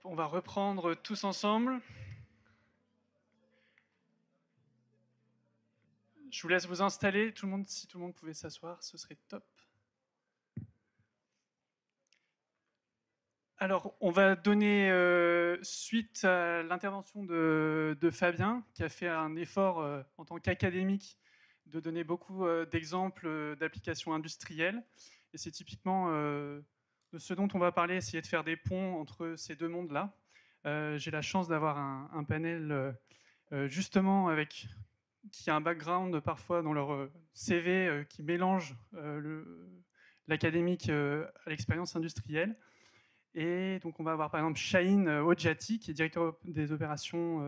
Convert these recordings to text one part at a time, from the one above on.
On va reprendre tous ensemble. Je vous laisse vous installer. Tout le monde, si tout le monde pouvait s'asseoir, ce serait top. Alors, on va donner suite à l'intervention de Fabien, qui a fait un effort en tant qu'académique de donner beaucoup d'exemples d'applications industrielles. Et c'est typiquement de ce dont on va parler, essayer de faire des ponts entre ces deux mondes-là. J'ai la chance d'avoir un panel justement avec qui a un background parfois dans leur CV qui mélange l'académique à l'expérience industrielle. Et donc on va avoir par exemple Chahine Odjati, qui est directeur des opérations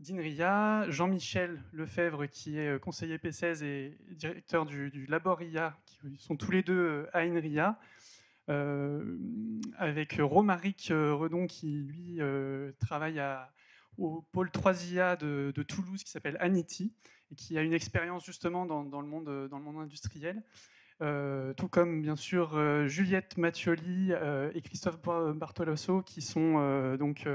d'INRIA, Jean-Michel Lefebvre, qui est conseiller P16 et directeur du Labor IA, qui sont tous les deux à INRIA, avec Romaric Redon, qui lui travaille au pôle 3IA de Toulouse, qui s'appelle Anity, et qui a une expérience justement dans le monde industriel. Tout comme bien sûr Juliette Mattioli et Christophe Bartoloso, qui sont donc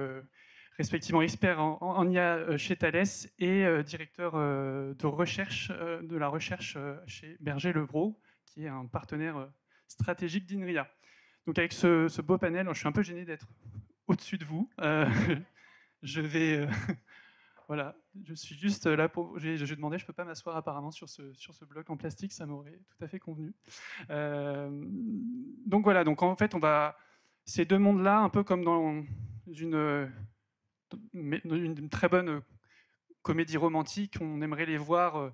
respectivement experts en IA chez Thales et directeur de recherche de la recherche chez Berger-Levrault, qui est un partenaire stratégique d'INRIA. Donc avec ce beau panel, je suis un peu gêné d'être au-dessus de vous. Je vais voilà, je suis juste là pour. J'ai demandé, je ne peux pas m'asseoir apparemment sur ce bloc en plastique, ça m'aurait tout à fait convenu. Donc voilà, donc en fait, on va. Ces deux mondes-là, un peu comme dans une très bonne comédie romantique, on aimerait les voir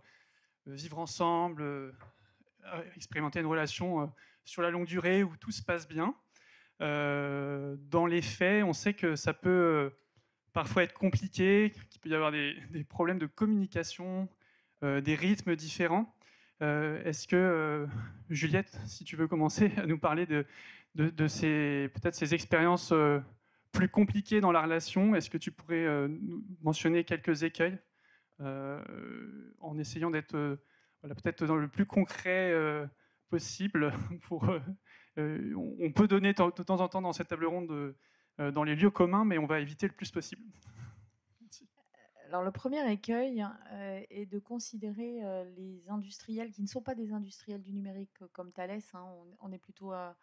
vivre ensemble, expérimenter une relation sur la longue durée où tout se passe bien. Dans les faits, on sait que ça peut parfois être compliqué, qu'il peut y avoir des problèmes de communication, des rythmes différents. Est-ce que, Juliette, si tu veux commencer à nous parler de ces, peut-être ces expériences plus compliquées dans la relation, est-ce que tu pourrais nous mentionner quelques écueils en essayant d'être voilà, peut-être dans le plus concret possible pour, on peut donner de temps en temps dans cette table ronde dans les lieux communs, mais on va éviter le plus possible. Merci. Alors le premier écueil est de considérer les industriels qui ne sont pas des industriels du numérique comme Thales, hein, on est plutôt à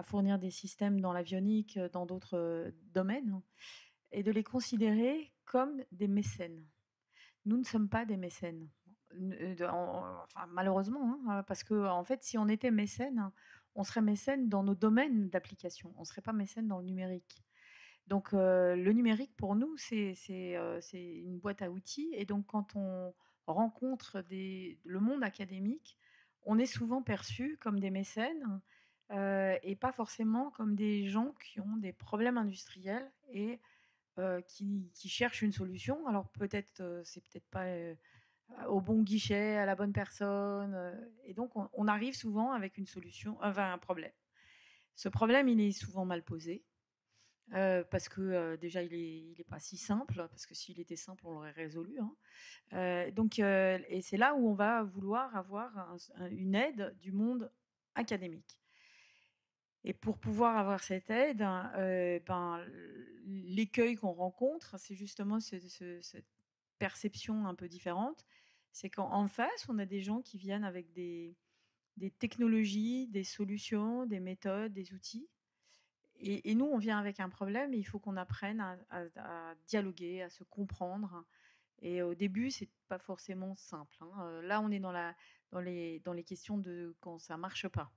fournir des systèmes dans l'avionique, dans d'autres domaines, et de les considérer comme des mécènes. Nous ne sommes pas des mécènes. Enfin, malheureusement, hein, parce que en fait, si on était mécène, on serait mécène dans nos domaines d'application. On ne serait pas mécène dans le numérique. Donc, le numérique pour nous, c'est une boîte à outils. Et donc, quand on rencontre le monde académique, on est souvent perçu comme des mécènes et pas forcément comme des gens qui ont des problèmes industriels et qui cherchent une solution. Alors peut-être, c'est peut-être pas au bon guichet, à la bonne personne. Et donc, on arrive souvent avec une solution, enfin un problème. Ce problème, il est souvent mal posé. Parce que déjà, il est pas si simple, parce que s'il était simple, on l'aurait résolu, hein. Donc, et c'est là où on va vouloir avoir une aide du monde académique. Et pour pouvoir avoir cette aide, ben, l'écueil qu'on rencontre, c'est justement cette perception un peu différente. C'est qu'en face, on a des gens qui viennent avec des technologies, des solutions, des méthodes, des outils. Et nous, on vient avec un problème et il faut qu'on apprenne à dialoguer, à se comprendre. Et au début, c'est pas forcément simple, hein. Là, on est dans les questions de quand ça marche pas.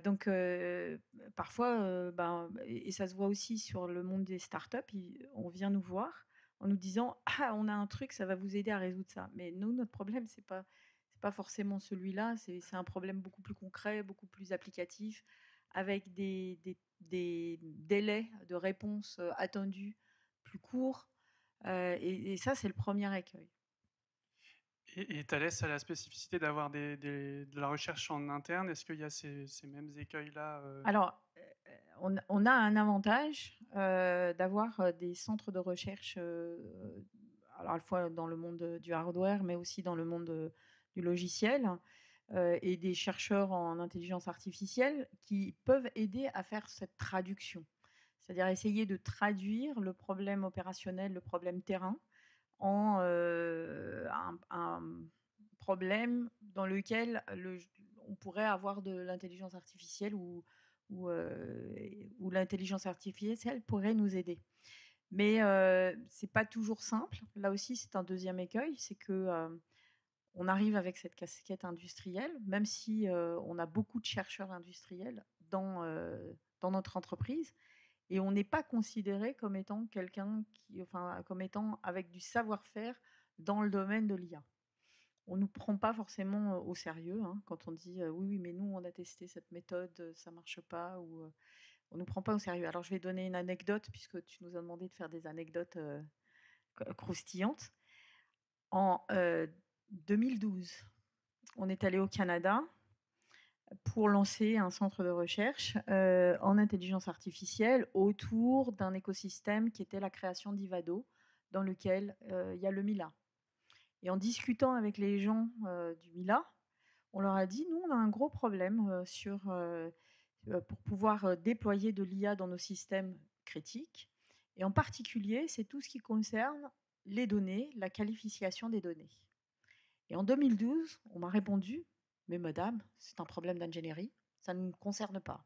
Donc, parfois, ben, et ça se voit aussi sur le monde des startups, on vient nous voir en nous disant: «Ah, on a un truc, ça va vous aider à résoudre ça». Mais nous, notre problème, c'est pas forcément celui-là, c'est un problème beaucoup plus concret, beaucoup plus applicatif, avec des délais de réponse attendus plus courts. Et ça, c'est le premier écueil. Et Thales a la spécificité d'avoir de la recherche en interne. Est-ce qu'il y a ces mêmes écueils-là Alors, on a un avantage d'avoir des centres de recherche, alors à la fois dans le monde du hardware, mais aussi dans le monde du logiciel, et des chercheurs en intelligence artificielle qui peuvent aider à faire cette traduction. C'est-à-dire essayer de traduire le problème opérationnel, le problème terrain, en un problème dans lequel on pourrait avoir de l'intelligence artificielle ou l'intelligence artificielle pourrait nous aider. Mais c'est pas toujours simple. Là aussi, c'est un deuxième écueil, c'est que on arrive avec cette casquette industrielle, même si on a beaucoup de chercheurs industriels dans notre entreprise, et on n'est pas considéré comme étant comme étant avec du savoir-faire dans le domaine de l'IA. On ne nous prend pas forcément au sérieux hein, quand on dit oui, oui, mais nous, on a testé cette méthode, ça ne marche pas, ou on ne nous prend pas au sérieux. Alors, je vais donner une anecdote, puisque tu nous as demandé de faire des anecdotes croustillantes. En 2012, on est allé au Canada pour lancer un centre de recherche en intelligence artificielle autour d'un écosystème qui était la création d'Ivado, dans lequel il y a le Mila. Et en discutant avec les gens du Mila, on leur a dit, nous, on a un gros problème pour pouvoir déployer de l'IA dans nos systèmes critiques. Et en particulier, c'est tout ce qui concerne les données, la qualification des données. Et en 2012, on m'a répondu, mais madame, c'est un problème d'ingénierie, ça ne nous concerne pas.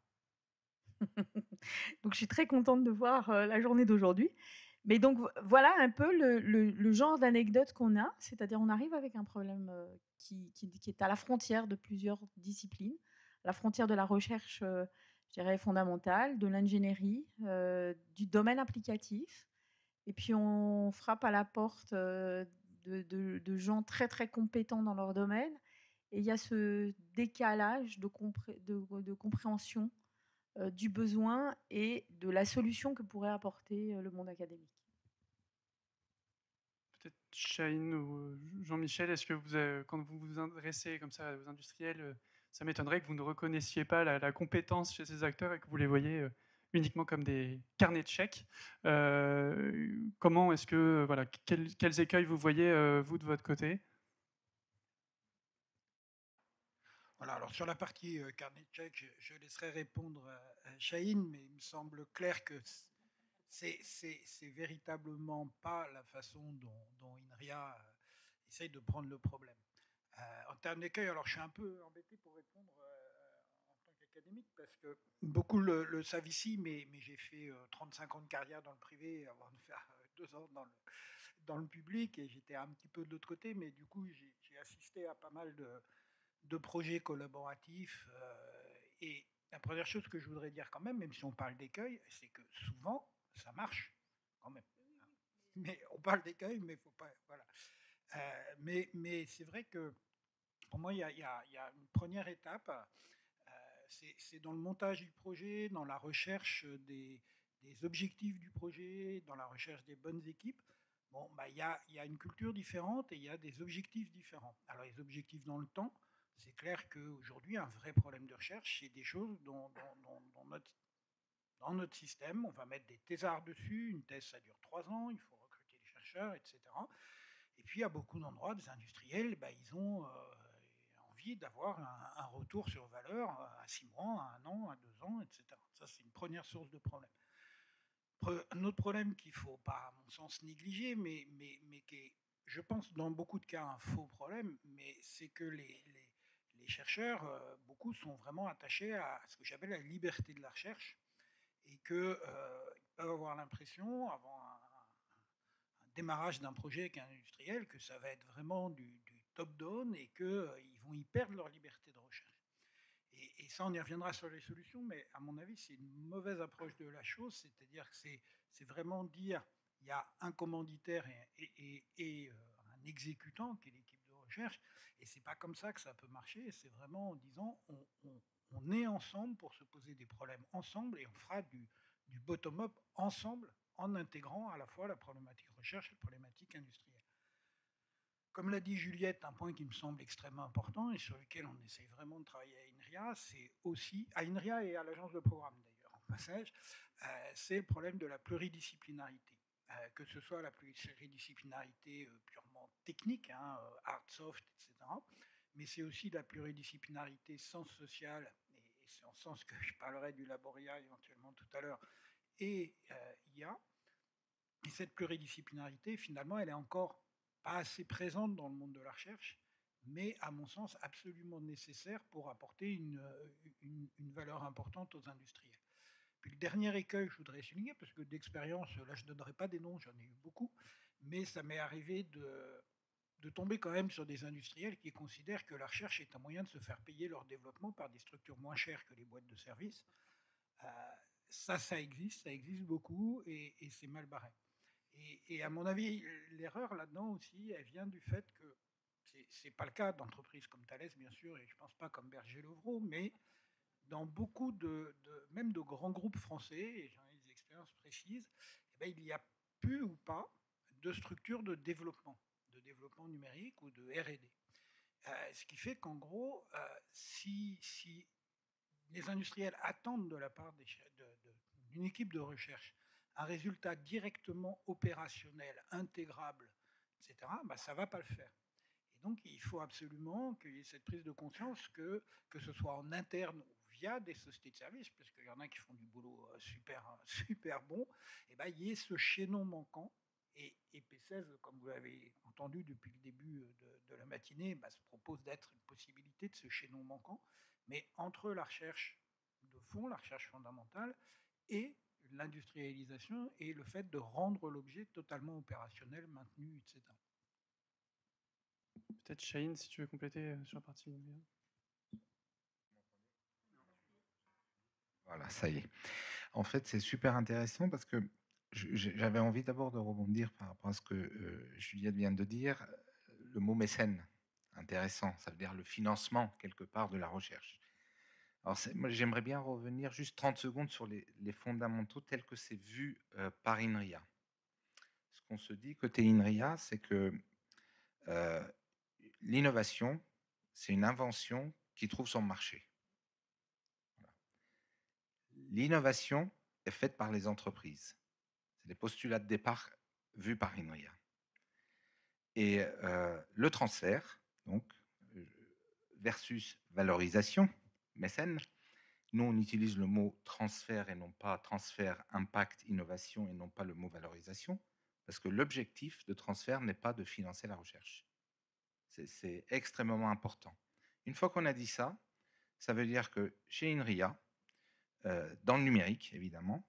Donc je suis très contente de voir la journée d'aujourd'hui. Mais donc voilà un peu le genre d'anecdote qu'on a, c'est-à-dire on arrive avec un problème qui est à la frontière de plusieurs disciplines, à la frontière de la recherche, je dirais, fondamentale, de l'ingénierie, du domaine applicatif, et puis on frappe à la porte de gens très très compétents dans leur domaine, et il y a ce décalage de compréhension du besoin et de la solution que pourrait apporter le monde académique. Peut-être Chahine ou Jean-Michel, est-ce que quand vous vous adressez comme ça aux industriels, ça m'étonnerait que vous ne reconnaissiez pas la compétence chez ces acteurs et que vous les voyez uniquement comme des carnets de chèques. Comment est-ce que, voilà, quels écueils vous voyez, vous, de votre côté? Voilà, alors sur la partie carnet de chèques, je laisserai répondre à Chahine, mais il me semble clair que c'est véritablement pas la façon dont INRIA essaye de prendre le problème. En termes d'écueil, alors je suis un peu embêté pour répondre en tant qu'académique, parce que beaucoup le savent ici, mais j'ai fait 35 ans de carrière dans le privé avant de faire 2 ans dans le public, et j'étais un petit peu de l'autre côté, mais du coup j'ai assisté à pas mal de projets collaboratifs. Et la première chose que je voudrais dire quand même si on parle d'écueil, c'est que souvent, ça marche quand même. Mais on parle d'écueil, mais il faut pas. Voilà. Mais c'est vrai que pour moi, il y a une première étape. C'est dans le montage du projet, dans la recherche des objectifs du projet, dans la recherche des bonnes équipes. Bon, bah, il y a une culture différente et il y a des objectifs différents. Alors, les objectifs dans le temps, c'est clair qu'aujourd'hui, un vrai problème de recherche, c'est des choses dans notre système. On va mettre des thésards dessus. Une thèse, ça dure 3 ans. Il faut recruter les chercheurs, etc. Et puis, à beaucoup d'endroits, des industriels, bah, ils ont envie d'avoir un retour sur valeur à 6 mois, à 1 an, à 2 ans, etc. Ça, c'est une première source de problème. Un autre problème qu'il ne faut pas, à mon sens, négliger, mais qui est, je pense, dans beaucoup de cas, un faux problème, mais c'est que les chercheurs, beaucoup sont vraiment attachés à ce que j'appelle la liberté de la recherche, et qu'ils peuvent avoir l'impression, avant un démarrage d'un projet avec un industriel, que ça va être vraiment du top-down et qu'ils vont y perdre leur liberté de recherche. Et ça, on y reviendra sur les solutions, mais à mon avis, c'est une mauvaise approche de la chose, c'est-à-dire que c'est vraiment dire il y a un commanditaire et un exécutant qui est l'équipe de recherche, et c'est pas comme ça que ça peut marcher, c'est vraiment en disant on est ensemble pour se poser des problèmes ensemble, et on fera du bottom-up ensemble, en intégrant à la fois la problématique recherche et la problématique industrielle. Comme l'a dit Juliette, un point qui me semble extrêmement important et sur lequel on essaye vraiment de travailler à INRIA, c'est aussi, à INRIA et à l'agence de programme d'ailleurs, en passage, c'est le problème de la pluridisciplinarité. Que ce soit la pluridisciplinarité purement technique, hein, hard, soft, etc., mais c'est aussi la pluridisciplinarité sens social, et c'est en ce sens que je parlerai du laboria éventuellement tout à l'heure, et IA. Et cette pluridisciplinarité, finalement, elle est encore pas assez présente dans le monde de la recherche, mais à mon sens absolument nécessaire pour apporter une valeur importante aux industriels. Puis le dernier écueil que je voudrais souligner, parce que d'expérience, là je ne donnerai pas des noms, j'en ai eu beaucoup, mais ça m'est arrivé de tomber quand même sur des industriels qui considèrent que la recherche est un moyen de se faire payer leur développement par des structures moins chères que les boîtes de services. Euh, ça existe beaucoup et c'est mal barré. Et à mon avis, l'erreur là-dedans aussi, elle vient du fait que c'est pas le cas d'entreprises comme Thales, bien sûr, et je pense pas comme Berger-Levrault, mais dans beaucoup même de grands groupes français, et j'en ai des expériences précises, eh ben, il n'y a plus ou pas de structure de développement numérique ou de R&D. Ce qui fait qu'en gros, si les industriels attendent de la part d'une équipe de recherche un résultat directement opérationnel, intégrable, etc., bah, ça ne va pas le faire. Et donc, il faut absolument qu'il y ait cette prise de conscience que ce soit en interne ou via des sociétés de services, parce qu'il y en a qui font du boulot super, super bon, et ben, il y ait ce chaînon manquant. Et P16, comme vous l'avez entendu depuis le début de la matinée, bah, se propose d'être une possibilité de ce chaînon manquant, mais entre la recherche de fond, la recherche fondamentale, et l'industrialisation et le fait de rendre l'objet totalement opérationnel, maintenu, etc. Peut-être Chahine, si tu veux compléter sur la partie. Voilà, ça y est. En fait, c'est super intéressant parce que j'avais envie d'abord de rebondir par rapport à ce que Juliette vient de dire. Le mot mécène, intéressant, ça veut dire le financement quelque part de la recherche. Alors, moi, j'aimerais bien revenir juste 30 secondes sur les fondamentaux tels que c'est vu par INRIA. Ce qu'on se dit côté INRIA, c'est que l'innovation, c'est une invention qui trouve son marché. Voilà. L'innovation est faite par les entreprises. C'est les postulats de départ vus par INRIA. Et le transfert, donc, versus valorisation, mécène. Nous, on utilise le mot transfert et non pas transfert, impact, innovation et non pas le mot valorisation, parce que l'objectif de transfert n'est pas de financer la recherche. C'est extrêmement important. Une fois qu'on a dit ça, ça veut dire que chez INRIA, dans le numérique, évidemment,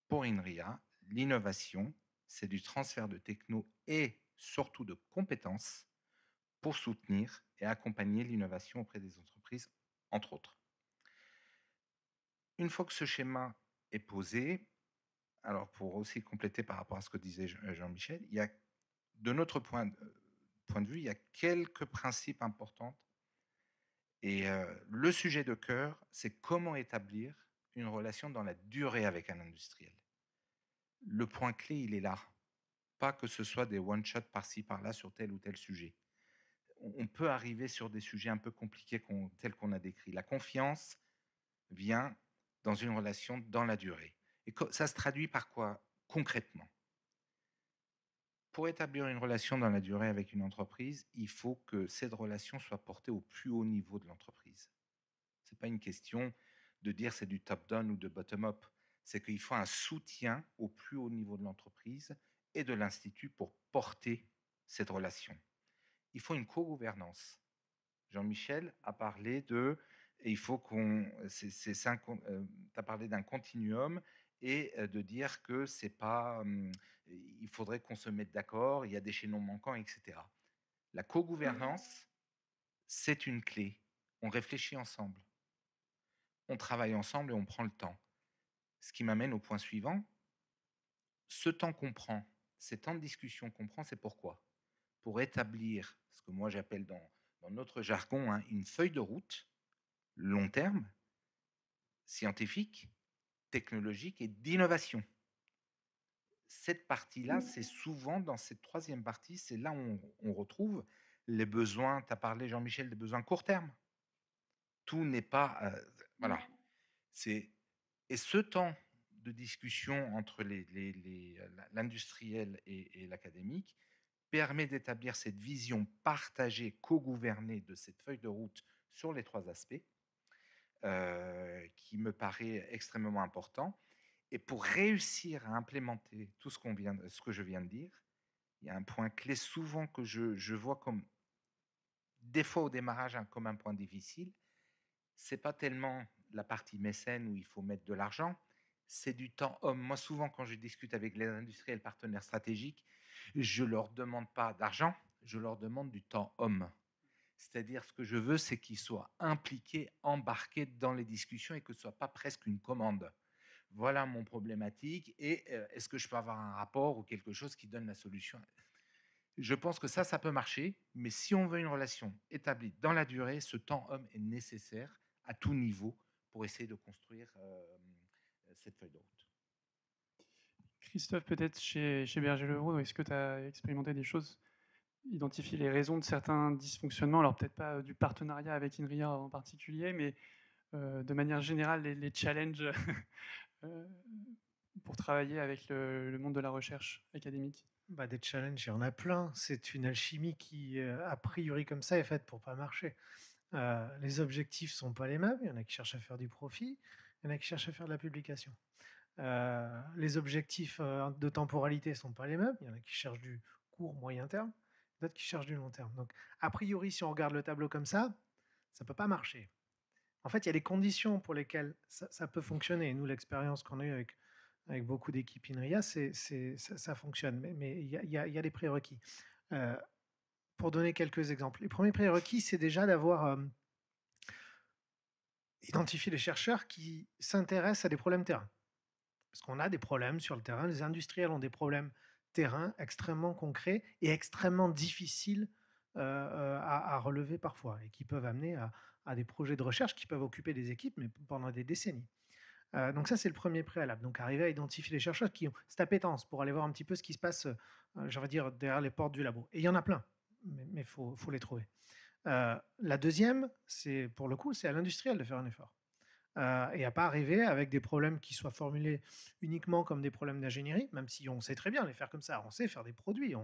pour INRIA, l'innovation, c'est du transfert de techno et surtout de compétences pour soutenir et accompagner l'innovation auprès des entreprises, entre autres. Une fois que ce schéma est posé, alors pour aussi compléter par rapport à ce que disait Jean-Michel, il y a, de notre point de vue, il y a quelques principes importants. Et le sujet de cœur, c'est comment établir une relation dans la durée avec un industriel. Le point clé, il est là. Pas que ce soit des one-shots par-ci, par-là sur tel ou tel sujet. On peut arriver sur des sujets un peu compliqués tels qu'on a décrits. La confiance vient dans une relation dans la durée. Et ça se traduit par quoi concrètement? Pour établir une relation dans la durée avec une entreprise, il faut que cette relation soit portée au plus haut niveau de l'entreprise. Ce n'est pas une question de dire c'est du top-down ou de bottom-up. C'est qu'il faut un soutien au plus haut niveau de l'entreprise et de l'institut pour porter cette relation. Il faut une co-gouvernance. Jean-Michel a parlé de, et il faut qu'on, tu as parlé d'un continuum et de dire que c'est pas, il faudrait qu'on se mette d'accord, il y a des chaînons manquants, etc. La co-gouvernance, c'est une clé. On réfléchit ensemble. On travaille ensemble et on prend le temps. Ce qui m'amène au point suivant. Ce temps qu'on prend, ces temps de discussion qu'on prend, c'est pourquoi? Pour établir ce que moi j'appelle dans notre jargon une feuille de route long terme, scientifique, technologique et d'innovation. Cette partie-là, c'est souvent dans cette troisième partie, c'est là où on retrouve les besoins, tu as parlé Jean-Michel des besoins court terme. Tout n'est pas... voilà. Et ce temps de discussion entre l'industriel et l'académique permet d'établir cette vision partagée, co-gouvernée de cette feuille de route sur les trois aspects, qui me paraît extrêmement important. Et pour réussir à implémenter tout ce que je viens de dire, il y a un point clé souvent que je vois comme, des fois au démarrage, comme un point difficile. C'est pas tellement la partie mécène où il faut mettre de l'argent, c'est du temps homme. Moi, souvent, quand je discute avec les industriels partenaires stratégiques, je leur demande pas d'argent, je leur demande du temps homme. C'est-à-dire, ce que je veux, c'est qu'ils soient impliqués, embarqués dans les discussions et que ce soit pas presque une commande. Voilà mon problématique et est-ce que je peux avoir un rapport ou quelque chose qui donne la solution? Je pense que ça peut marcher, mais si on veut une relation établie dans la durée, ce temps homme est nécessaire à tout niveau pour essayer de construire cette feuille de route. Christophe, peut-être chez Berger-Levrault, est-ce que tu as expérimenté des choses, identifier les raisons de certains dysfonctionnements, alors peut-être pas du partenariat avec INRIA en particulier, mais de manière générale, les challenges pour travailler avec le monde de la recherche académique? Des challenges, il y en a plein. C'est une alchimie qui, a priori comme ça, est faite pour pas marcher. Les objectifs sont pas les mêmes. Il y en a qui cherchent à faire du profit, il y en a qui cherchent à faire de la publication. Les objectifs de temporalité sont pas les mêmes. Il y en a qui cherchent du court, moyen terme, d'autres qui cherchent du long terme. Donc, a priori, si on regarde le tableau comme ça peut pas marcher. En fait, il y a des conditions pour lesquelles ça peut fonctionner. Et nous, l'expérience qu'on a eue avec beaucoup d'équipes INRIA, ça fonctionne. Mais il y a des prérequis. Pour donner quelques exemples, les premiers prérequis, c'est déjà d'avoir identifié les chercheurs qui s'intéressent à des problèmes terrain. Parce qu'on a des problèmes sur le terrain. Les industriels ont des problèmes terrain extrêmement concrets et extrêmement difficiles à relever parfois et qui peuvent amener à des projets de recherche qui peuvent occuper des équipes, mais pendant des décennies. Donc ça, c'est le premier préalable. Donc arriver à identifier les chercheurs qui ont cette appétence pour aller voir un petit peu ce qui se passe, derrière les portes du labo. Et il y en a plein, mais faut les trouver. La deuxième, pour le coup, c'est à l'industriel de faire un effort. Et à pas arriver avec des problèmes qui soient formulés uniquement comme des problèmes d'ingénierie, même si on sait très bien les faire comme ça, on sait faire des produits,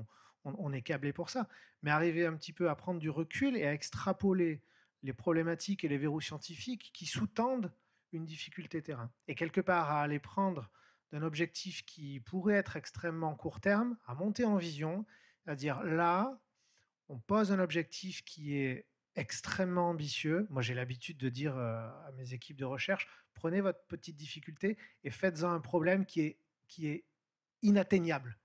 on est câblé pour ça, mais arriver un petit peu à prendre du recul et à extrapoler les problématiques et les verrous scientifiques qui sous-tendent une difficulté terrain. Et quelque part à aller prendre d'un objectif qui pourrait être extrêmement court terme, à monter en vision, à dire là, on pose un objectif qui est extrêmement ambitieux. Moi, j'ai l'habitude de dire à mes équipes de recherche, prenez votre petite difficulté et faites-en un problème qui est inatteignable.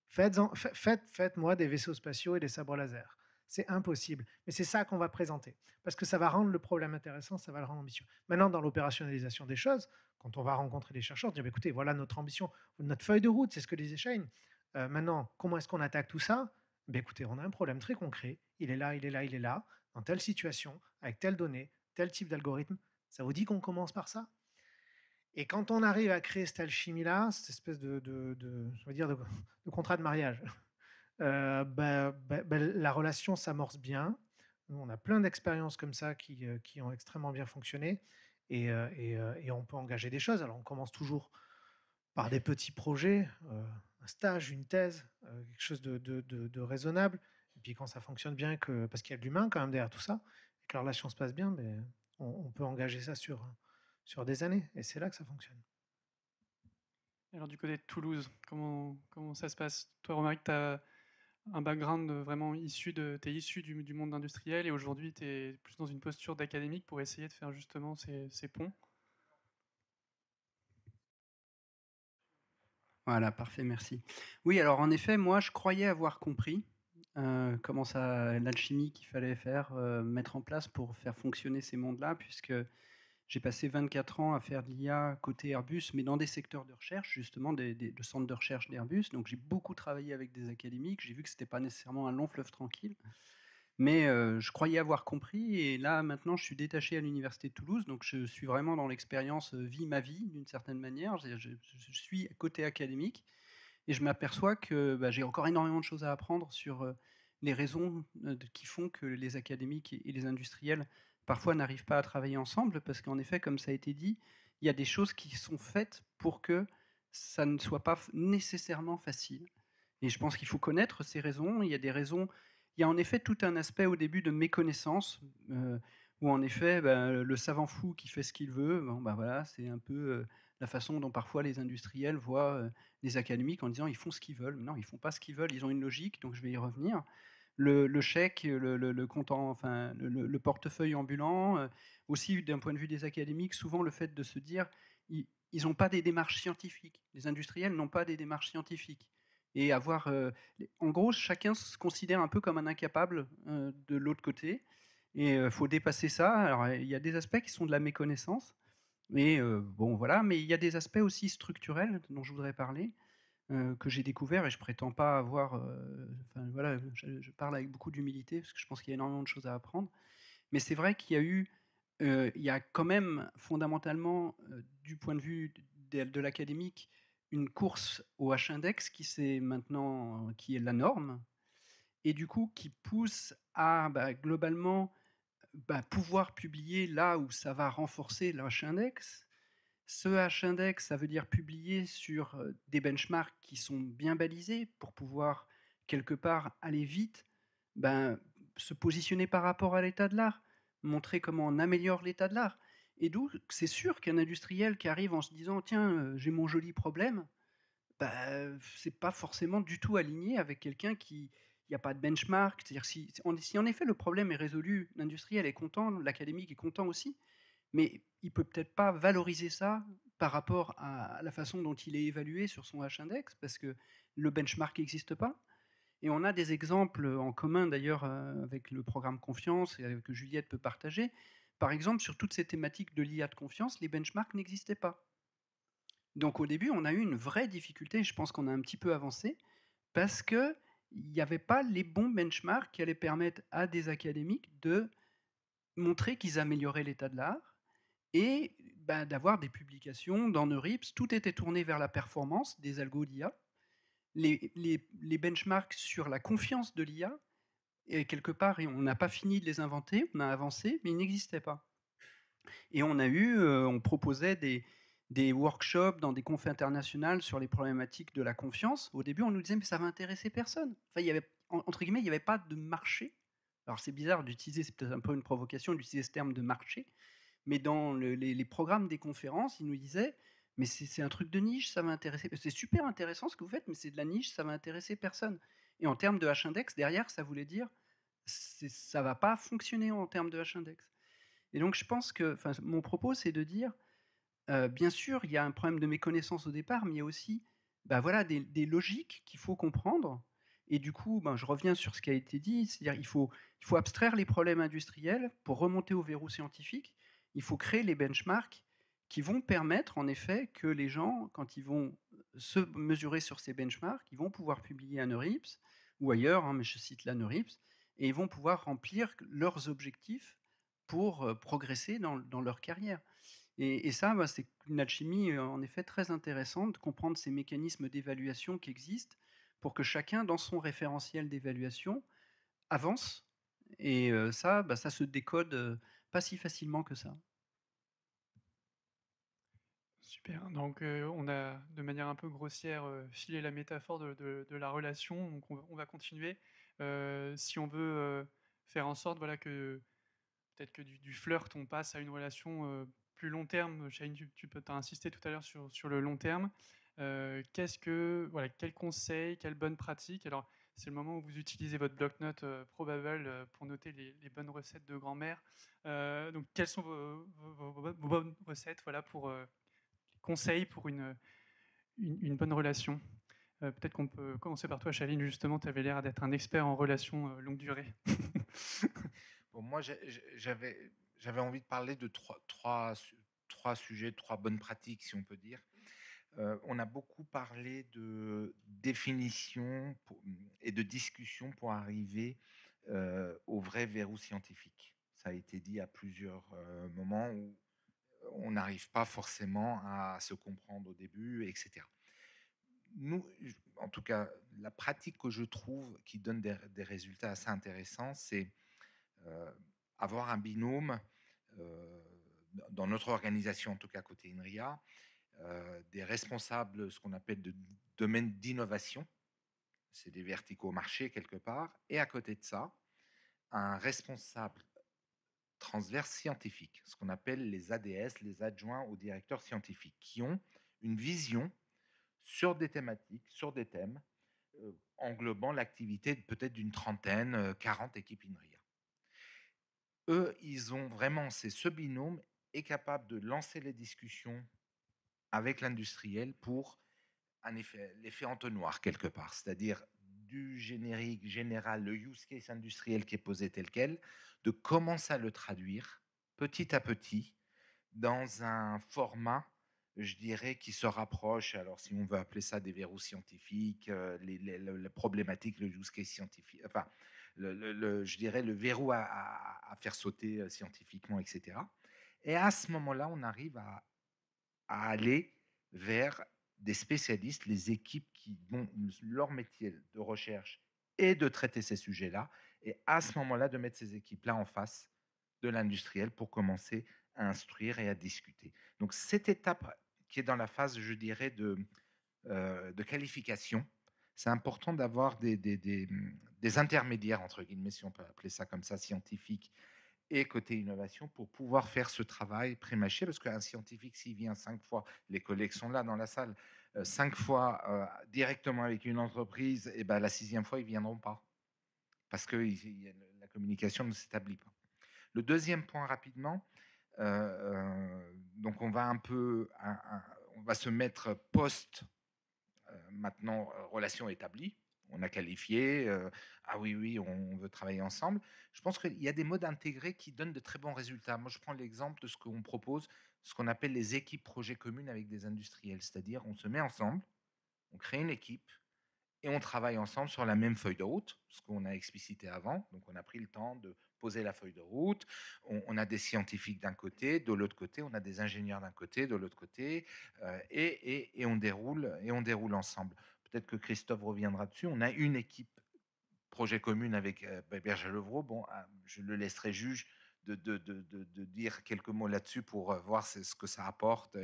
Faites-moi des vaisseaux spatiaux et des sabres laser. C'est impossible. Mais c'est ça qu'on va présenter. Parce que ça va rendre le problème intéressant, ça va le rendre ambitieux. Maintenant, dans l'opérationnalisation des choses, quand on va rencontrer les chercheurs, dire écoutez, voilà notre ambition, notre feuille de route, c'est ce que disait Shane. Maintenant, comment est-ce qu'on attaque tout ça? Écoutez, on a un problème très concret. Il est là, dans telle situation, avec telle donnée, tel type d'algorithme. Ça vous dit qu'on commence par ça? Et quand on arrive à créer cette alchimie-là, cette espèce de contrat de mariage, la relation s'amorce bien. Nous, on a plein d'expériences comme ça qui ont extrêmement bien fonctionné et on peut engager des choses. Alors, on commence toujours par des petits projets, un stage, une thèse, quelque chose de raisonnable. Et puis quand ça fonctionne bien, parce qu'il y a de l'humain quand même derrière tout ça, et que la relation se passe bien, on peut engager ça sur des années. Et c'est là que ça fonctionne. Alors du côté de Toulouse, comment ça se passe? Toi, Romaric, tu as un background vraiment issu du monde industriel et aujourd'hui, tu es plus dans une posture d'académique pour essayer de faire justement ces ponts. Voilà, parfait, merci. Oui, alors en effet, moi, je croyais avoir compris comment l'alchimie qu'il fallait mettre en place pour faire fonctionner ces mondes-là, puisque j'ai passé 24 ans à faire de l'IA côté Airbus, mais dans des secteurs de recherche, justement, de centres de recherche d'Airbus. Donc j'ai beaucoup travaillé avec des académiques, j'ai vu que ce n'était pas nécessairement un long fleuve tranquille. Mais je croyais avoir compris et là, maintenant, je suis détaché à l'université de Toulouse, donc je suis vraiment dans l'expérience vie ma vie, d'une certaine manière. Je suis côté académique et je m'aperçois que j'ai encore énormément de choses à apprendre sur les raisons qui font que les académiques et les industriels, parfois, n'arrivent pas à travailler ensemble, parce qu'en effet, comme ça a été dit, il y a des choses qui sont faites pour que ça ne soit pas nécessairement facile. Et je pense qu'il faut connaître ces raisons. Il y a des raisons... Il y a en effet tout un aspect au début de méconnaissance, où en effet, le savant fou qui fait ce qu'il veut, voilà, c'est un peu la façon dont parfois les industriels voient les académiques en disant ils font ce qu'ils veulent. Non, ils font pas ce qu'ils veulent, ils ont une logique, donc je vais y revenir. Le chèque, le comptant, enfin, le portefeuille ambulant, aussi d'un point de vue des académiques, souvent le fait de se dire ils n'ont pas des démarches scientifiques. Les industriels n'ont pas des démarches scientifiques. Et avoir, en gros, chacun se considère un peu comme un incapable de l'autre côté. Et il faut dépasser ça. Alors, il y a des aspects qui sont de la méconnaissance. Mais bon, voilà. Mais il y a des aspects aussi structurels dont je voudrais parler, que j'ai découvert et je prétends pas avoir. Enfin, voilà, je parle avec beaucoup d'humilité parce que je pense qu'il y a énormément de choses à apprendre. Mais c'est vrai qu'il y a eu, il y a quand même fondamentalement, du point de vue de l'académique, une course au H-index qui est la norme et du coup qui pousse à globalement pouvoir publier là où ça va renforcer le H-index. Ce H-index, ça veut dire publier sur des benchmarks qui sont bien balisés pour pouvoir quelque part aller vite, se positionner par rapport à l'état de l'art, montrer comment on améliore l'état de l'art. Et d'où c'est sûr qu'un industriel qui arrive en se disant tiens, j'ai mon joli problème, c'est pas forcément du tout aligné avec quelqu'un qui il n'y a pas de benchmark. C'est-à-dire si en effet le problème est résolu, l'industriel est content, l'académique est content aussi, mais il peut peut-être pas valoriser ça par rapport à la façon dont il est évalué sur son H-index, parce que le benchmark n'existe pas. Et on a des exemples en commun d'ailleurs avec le programme Confiance et que Juliette peut partager. Par exemple, sur toutes ces thématiques de l'IA de confiance, les benchmarks n'existaient pas. Donc au début, on a eu une vraie difficulté, je pense qu'on a un petit peu avancé, parce qu'il n'y avait pas les bons benchmarks qui allaient permettre à des académiques de montrer qu'ils amélioraient l'état de l'art et d'avoir des publications dans Neurips. Tout était tourné vers la performance des algos d'IA. Les benchmarks sur la confiance de l'IA, et quelque part, on n'a pas fini de les inventer, on a avancé, mais ils n'existaient pas. Et on proposait des workshops dans des confs internationales sur les problématiques de la confiance. Au début, on nous disait, mais ça va intéresser personne. Enfin, il y avait, entre guillemets, il n'y avait pas de marché. Alors, c'est bizarre d'utiliser, c'est peut-être un peu une provocation d'utiliser ce terme de marché, mais dans les programmes des conférences, ils nous disaient, mais c'est un truc de niche, ça va intéresser. C'est super intéressant ce que vous faites, mais c'est de la niche, ça va intéresser personne. Et en termes de H-index, derrière, ça voulait dire, ça va pas fonctionner en termes de H-index. Et donc, je pense que, mon propos, c'est de dire, bien sûr, il y a un problème de méconnaissance au départ, mais il y a aussi voilà, des logiques qu'il faut comprendre. Et du coup, je reviens sur ce qui a été dit, c'est-à-dire il faut abstraire les problèmes industriels pour remonter au verrou scientifique. Il faut créer les benchmarks qui vont permettre, en effet, que les gens, quand ils vont se mesurer sur ces benchmarks, ils vont pouvoir publier un Neurips ou ailleurs, mais je cite la Neurips, et ils vont pouvoir remplir leurs objectifs pour progresser dans leur carrière. Et ça, c'est une alchimie en effet très intéressante, de comprendre ces mécanismes d'évaluation qui existent pour que chacun, dans son référentiel d'évaluation, avance. Et ça se décode pas si facilement que ça. Super. Donc, on a de manière un peu grossière filé la métaphore de la relation. Donc, on va continuer. Si on veut faire en sorte, voilà, que peut-être que du flirt, on passe à une relation plus long terme. Chahine, tu as insisté tout à l'heure sur le long terme. Quel conseil, quelle bonne pratique? Alors, c'est le moment où vous utilisez votre bloc-notes Probable pour noter les bonnes recettes de grand-mère. Donc, quelles sont vos bonnes recettes, voilà, pour conseils pour une bonne relation? Peut-être qu'on peut commencer par toi, Chaline. Justement, tu avais l'air d'être un expert en relations longue durée. Bon, moi, j'avais envie de parler de trois sujets, trois bonnes pratiques, si on peut dire. On a beaucoup parlé de définition et de discussion pour arriver au vrai verrou scientifique. Ça a été dit à plusieurs moments où on n'arrive pas forcément à se comprendre au début, etc. Nous, en tout cas, la pratique que je trouve qui donne des résultats assez intéressants, c'est avoir un binôme dans notre organisation, en tout cas côté INRIA, des responsables, ce qu'on appelle de domaine d'innovation, c'est des verticaux marchés quelque part, et à côté de ça, un responsable transverses scientifiques, ce qu'on appelle les ADS, les adjoints au directeur scientifique, qui ont une vision sur des thématiques, sur des thèmes, englobant l'activité peut-être d'une trentaine, 40 équipes INRIA. Eux, ils ont vraiment, c'est ce binôme est capable de lancer les discussions avec l'industriel pour l'effet entonnoir quelque part, c'est-à-dire du générique général, le use case industriel qui est posé tel quel, de commencer à le traduire petit à petit dans un format, je dirais, qui se rapproche, alors si on veut appeler ça des verrous scientifiques, les problématiques, le use case scientifique, enfin, je dirais le verrou à faire sauter scientifiquement, etc. Et à ce moment-là, on arrive à aller vers des spécialistes, les équipes dont leur métier de recherche est de traiter ces sujets-là, et à ce moment-là, de mettre ces équipes-là en face de l'industriel pour commencer à instruire et à discuter. Donc cette étape qui est dans la phase, je dirais, de qualification, c'est important d'avoir des intermédiaires, entre guillemets, si on peut appeler ça comme ça, scientifiques, et côté innovation pour pouvoir faire ce travail pré-mâché, parce qu'un scientifique, s'il vient 5 fois, les collègues sont là dans la salle, 5 fois directement avec une entreprise, et ben la 6e fois, ils ne viendront pas, parce que la communication ne s'établit pas. Le deuxième point rapidement, donc on va on va se mettre post maintenant relation établie. On a qualifié, ah oui, on veut travailler ensemble. Je pense qu'il y a des modes intégrés qui donnent de très bons résultats. Moi, je prends l'exemple de ce qu'on propose, ce qu'on appelle les équipes projets communes avec des industriels. C'est-à-dire, on se met ensemble, on crée une équipe et on travaille ensemble sur la même feuille de route, ce qu'on a explicité avant. Donc, on a pris le temps de poser la feuille de route. On a des scientifiques d'un côté, de l'autre côté, on a des ingénieurs d'un côté, de l'autre côté, et on déroule ensemble. Peut-être que Christophe reviendra dessus. On a une équipe projet commune avec Berger-Levrault. Bon, je le laisserai juge de dire quelques mots là-dessus pour voir ce que ça apporte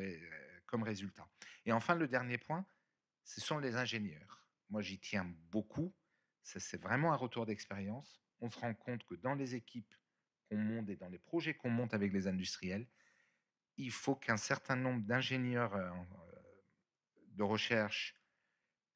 comme résultat. Et enfin, le dernier point, ce sont les ingénieurs. Moi, j'y tiens beaucoup. C'est vraiment un retour d'expérience. On se rend compte que dans les équipes qu'on monte et dans les projets qu'on monte avec les industriels, il faut qu'un certain nombre d'ingénieurs de recherche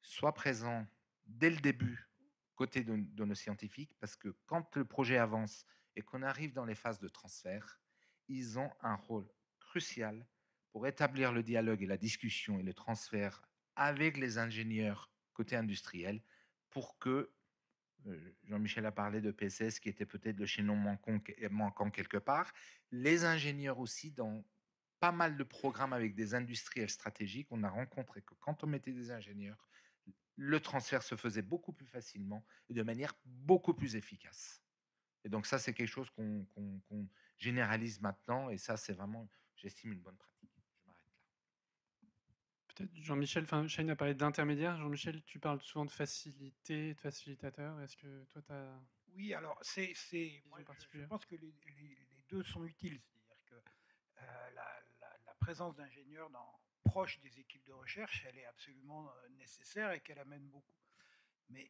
soient présents dès le début côté de nos scientifiques, parce que quand le projet avance et qu'on arrive dans les phases de transfert, ils ont un rôle crucial pour établir le dialogue et la discussion et le transfert avec les ingénieurs côté industriel pour que, Jean-Michel a parlé de PSS qui était peut-être le chaînon manquant quelque part, les ingénieurs aussi dans pas mal de programmes avec des industriels stratégiques, on a rencontré que quand on mettait des ingénieurs, le transfert se faisait beaucoup plus facilement et de manière beaucoup plus efficace. Et donc ça, c'est quelque chose qu'on généralise maintenant, et ça, c'est vraiment, j'estime, une bonne pratique. Je m'arrête là. Peut-être Jean-Michel, enfin Shane a parlé d'intermédiaire. Jean-Michel, tu parles souvent de facilité, de facilitateur. Est-ce que toi, tu as... Oui, alors moi, je pense que les deux sont utiles. C'est-à-dire que la présence d'ingénieurs proche des équipes de recherche, elle est absolument nécessaire et qu'elle amène beaucoup. Mais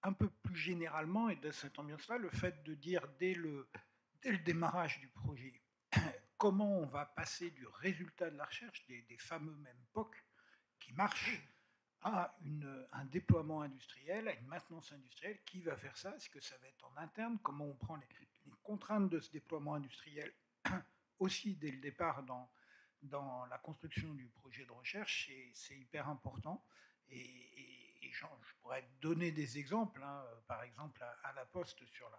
un peu plus généralement, et de cette ambiance-là, le fait de dire dès le démarrage du projet, comment on va passer du résultat de la recherche, des fameux mêmes POC qui marchent, à un déploiement industriel, à une maintenance industrielle. Qui va faire ça? Est-ce que ça va être en interne? Comment on prend les contraintes de ce déploiement industriel aussi dès le départ dans la construction du projet de recherche? C'est hyper important. Et je pourrais donner des exemples, hein, par exemple à la Poste sur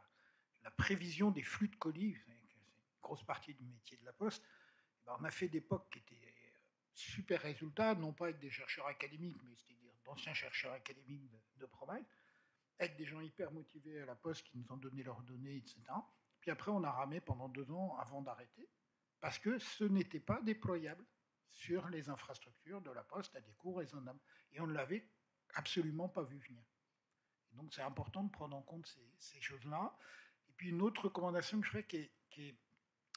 la prévision des flux de colis. C'est une grosse partie du métier de la Poste. Ben, on a fait des POC qui étaient super résultats, non pas avec des chercheurs académiques, mais c'est-à-dire d'anciens chercheurs académiques de Promet, avec des gens hyper motivés à la Poste qui nous ont donné leurs données, etc. Puis après, on a ramé pendant 2 ans avant d'arrêter, parce que ce n'était pas déployable sur les infrastructures de la Poste à des coûts raisonnables. Et on ne l'avait absolument pas vu venir. Et donc c'est important de prendre en compte ces choses-là. Et puis une autre recommandation que je ferais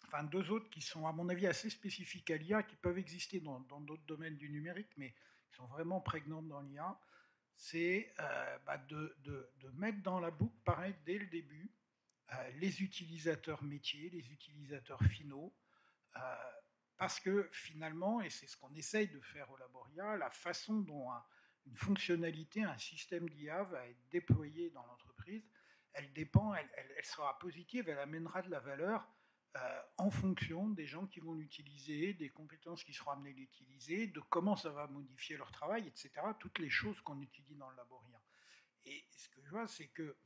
enfin 2 autres qui sont à mon avis assez spécifiques à l'IA, qui peuvent exister dans d'autres domaines du numérique, mais qui sont vraiment prégnantes dans l'IA, c'est de mettre dans la boucle, pareil, dès le début, les utilisateurs métiers, les utilisateurs finaux, parce que finalement, et c'est ce qu'on essaye de faire au Laboria, la façon dont une fonctionnalité, un système d'IA va être déployé dans l'entreprise, elle dépend, elle sera positive, elle amènera de la valeur en fonction des gens qui vont l'utiliser, des compétences qui seront amenées à l'utiliser, de comment ça va modifier leur travail, etc. Toutes les choses qu'on étudie dans le Laboria. Et ce que je vois, c'est que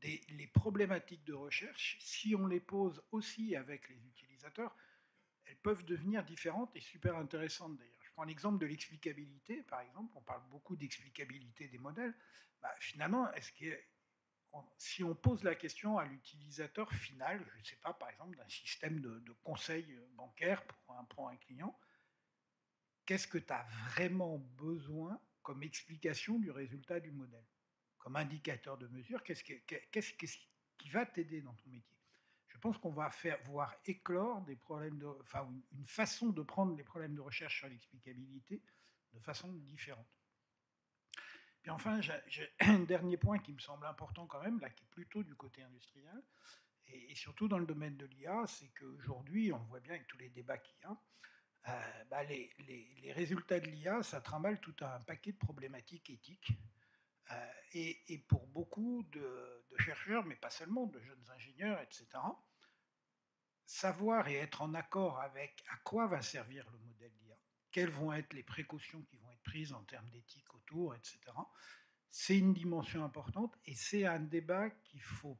les problématiques de recherche, si on les pose aussi avec les utilisateurs, elles peuvent devenir différentes et super intéressantes d'ailleurs. Je prends l'exemple de l'explicabilité, par exemple. On parle beaucoup d'explicabilité des modèles. Finalement, si on pose la question à l'utilisateur final, je ne sais pas, par exemple, d'un système de conseil bancaire pour un client, qu'est-ce que tu as vraiment besoin comme explication du résultat du modèle, comme indicateur de mesure, qu'est-ce qui va t'aider dans ton métier? Je pense qu'on va voir éclore des problèmes une façon de prendre les problèmes de recherche sur l'explicabilité de façon différente. Puis enfin, j'ai un dernier point qui me semble important quand même, là, qui est plutôt du côté industriel, et surtout dans le domaine de l'IA, c'est qu'aujourd'hui, on voit bien avec tous les débats qu'il y a, les résultats de l'IA, ça trimballe tout un paquet de problématiques éthiques. Et pour beaucoup de chercheurs, mais pas seulement, de jeunes ingénieurs, etc., savoir et être en accord avec à quoi va servir le modèle d'IA, quelles vont être les précautions qui vont être prises en termes d'éthique autour, etc., c'est une dimension importante et c'est un débat qu'il faut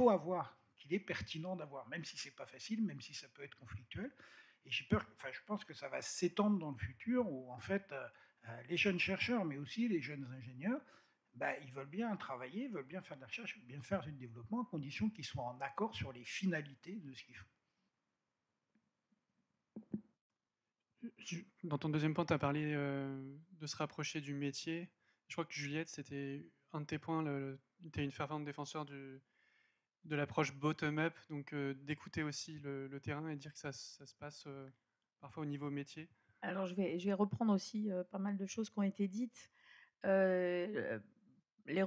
avoir, qu'il est pertinent d'avoir, même si c'est pas facile, même si ça peut être conflictuel. Et je pense que ça va s'étendre dans le futur où en fait les jeunes chercheurs, mais aussi les jeunes ingénieurs, ils veulent bien travailler, ils veulent bien faire de la recherche, ils veulent bien faire du développement à condition qu'ils soient en accord sur les finalités de ce qu'ils font. Dans ton deuxième point, tu as parlé de se rapprocher du métier. Je crois que Juliette, c'était un de tes points, tu es une fervente défenseur de l'approche bottom-up, donc d'écouter aussi le terrain et dire que ça se passe parfois au niveau métier. Alors je vais reprendre aussi pas mal de choses qui ont été dites. Les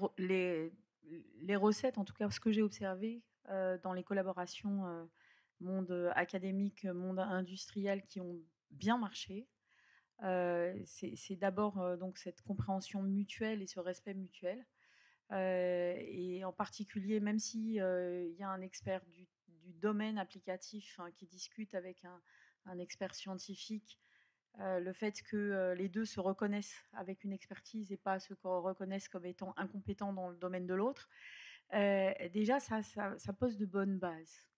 recettes, en tout cas ce que j'ai observé dans les collaborations monde académique, monde industriel qui ont bien marché, c'est d'abord donc cette compréhension mutuelle et ce respect mutuel. Et en particulier, même s'il y a un expert du domaine applicatif qui discute avec un expert scientifique, le fait que les deux se reconnaissent avec une expertise et pas se reconnaissent comme étant incompétents dans le domaine de l'autre, déjà ça pose de bonnes bases.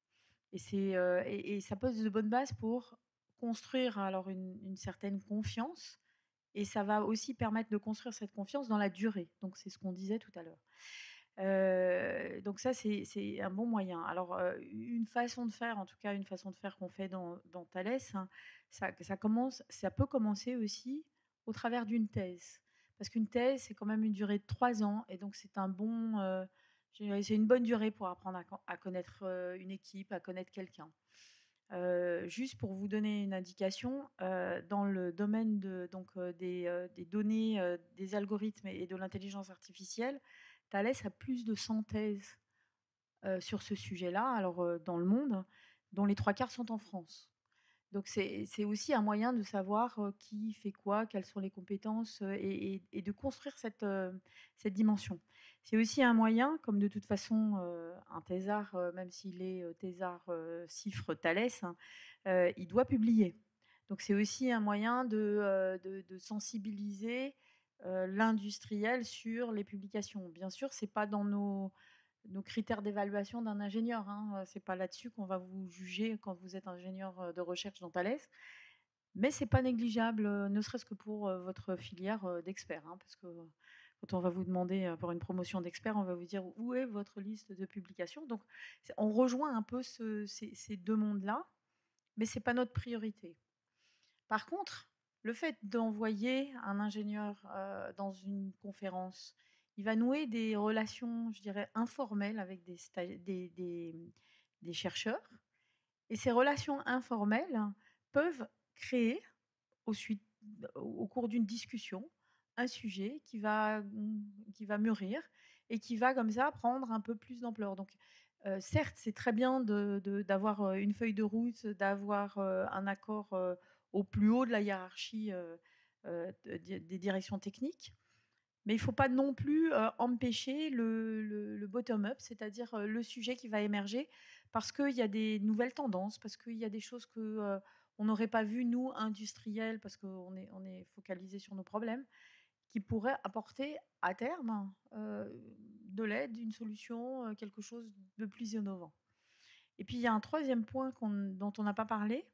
Et ça pose de bonnes bases pour construire alors une certaine confiance, et ça va aussi permettre de construire cette confiance dans la durée. Donc c'est ce qu'on disait tout à l'heure. Donc ça c'est un bon moyen. Alors une façon de faire, en tout cas une façon de faire qu'on fait dans Thales, hein, ça peut commencer aussi au travers d'une thèse. Parce qu'une thèse, c'est quand même une durée de 3 ans, et donc c'est c'est une bonne durée pour apprendre à connaître une équipe, à connaître quelqu'un. Juste pour vous donner une indication, dans le domaine des données, des algorithmes et de l'intelligence artificielle, Thales a plus de 100 thèses sur ce sujet-là, alors dans le monde, dont les 3/4 sont en France. Donc c'est aussi un moyen de savoir qui fait quoi, quelles sont les compétences, et de construire cette dimension. C'est aussi un moyen, comme de toute façon un thésard, même s'il est thésard CIFRE Thales, hein, il doit publier. Donc c'est aussi un moyen de sensibiliser l'industriel sur les publications. Bien sûr, c'est pas dans nos critères d'évaluation d'un ingénieur, hein. C'est pas là-dessus qu'on va vous juger quand vous êtes ingénieur de recherche dans Thales. Mais c'est pas négligeable, ne serait-ce que pour votre filière d'experts, hein, parce que quand on va vous demander pour une promotion d'expert, on va vous dire où est votre liste de publications. Donc on rejoint un peu ces deux mondes-là, mais c'est pas notre priorité. Par contre, le fait d'envoyer un ingénieur dans une conférence, il va nouer des relations, je dirais, informelles avec des chercheurs. Et ces relations informelles peuvent créer, au cours d'une discussion, un sujet qui va mûrir et qui va comme ça prendre un peu plus d'ampleur. Donc, certes, c'est très bien d'avoir une feuille de route, d'avoir un accord au plus haut de la hiérarchie des directions techniques, mais il ne faut pas non plus empêcher le bottom-up, c'est-à-dire le sujet qui va émerger, parce qu'il y a des nouvelles tendances, parce qu'il y a des choses que on n'aurait pas vues, nous, industriels, parce qu'on est focalisé sur nos problèmes, qui pourraient apporter à terme de l'aide, une solution, quelque chose de plus innovant. Et puis, il y a un troisième point dont on n'a pas parlé,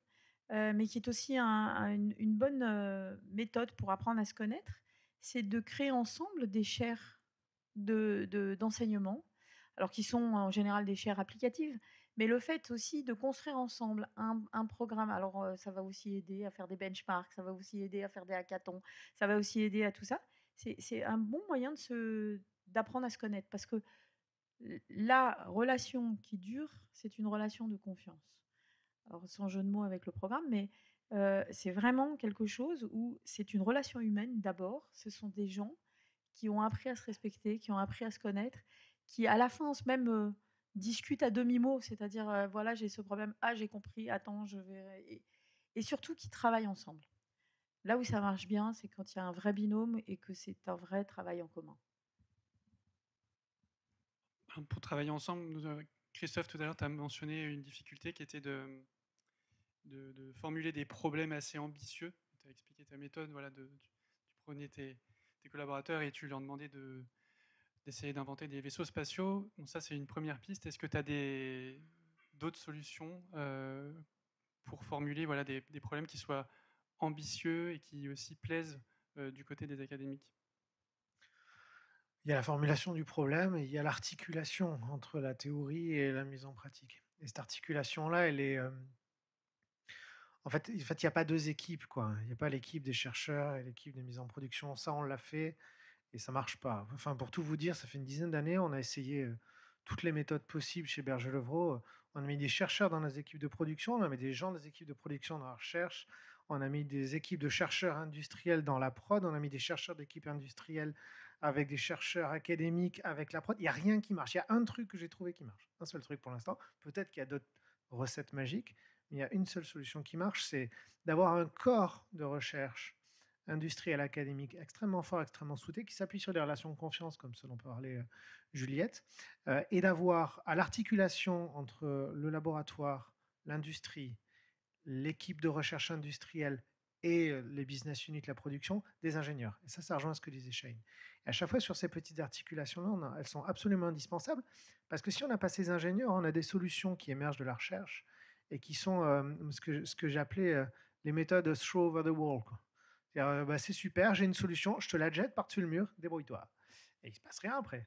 mais qui est aussi une bonne méthode pour apprendre à se connaître, c'est de créer ensemble des chaires d'enseignement, alors qui sont en général des chaires applicatives, mais le fait aussi de construire ensemble un programme, alors ça va aussi aider à faire des benchmarks, ça va aussi aider à faire des hackathons, ça va aussi aider à tout ça. C'est un bon moyen d'apprendre à se connaître, parce que la relation qui dure, c'est une relation de confiance. Alors, sans jeu de mots avec le programme, mais c'est vraiment quelque chose où c'est une relation humaine d'abord. Ce sont des gens qui ont appris à se respecter, qui ont appris à se connaître, qui à la fin même discutent à demi-mot, c'est-à-dire voilà, j'ai ce problème, ah j'ai compris, attends, je vais... Et surtout qui travaillent ensemble. Là où ça marche bien, c'est quand il y a un vrai binôme et que c'est un vrai travail en commun. Pour travailler ensemble, Christophe, tout à l'heure, tu as mentionné une difficulté qui était de formuler des problèmes assez ambitieux. Tu as expliqué ta méthode, voilà, tu prenais tes collaborateurs et tu leur demandais d'essayer d'inventer des vaisseaux spatiaux. Bon, ça, c'est une première piste. Est-ce que tu as d'autres solutions pour formuler voilà, des problèmes qui soient ambitieux et qui aussi plaisent du côté des académiques? Il y a la formulation du problème et il y a l'articulation entre la théorie et la mise en pratique. Et cette articulation-là, elle est... En fait, il n'y a pas deux équipes, quoi. Il n'y a pas l'équipe des chercheurs et l'équipe de mise en production. Ça, on l'a fait et ça marche pas. Enfin, pour tout vous dire, ça fait une dizaine d'années, on a essayé toutes les méthodes possibles chez Berger-Levrault. On a mis des chercheurs dans les équipes de production, on a mis des gens des équipes de production dans la recherche, on a mis des équipes de chercheurs industriels dans la prod, on a mis des chercheurs d'équipes industrielles avec des chercheurs académiques avec la prod. Il n'y a rien qui marche. Il y a un truc que j'ai trouvé qui marche. Un seul truc pour l'instant. Peut-être qu'il y a d'autres recettes magiques, mais il y a une seule solution qui marche, c'est d'avoir un corps de recherche industriel académique extrêmement fort, extrêmement soudé, qui s'appuie sur des relations de confiance, comme ce dont parlait Juliette, et d'avoir à l'articulation entre le laboratoire, l'industrie, l'équipe de recherche industrielle et les business units, la production, des ingénieurs. Et ça rejoint ce que disait Shane. Et à chaque fois, sur ces petites articulations-là, elles sont absolument indispensables, parce que si on n'a pas ces ingénieurs, on a des solutions qui émergent de la recherche et qui sont ce que j'appelais les méthodes throw over the wall, quoi. C'est super, j'ai une solution, je te la jette par-dessus le mur, débrouille-toi. Et il ne se passe rien après.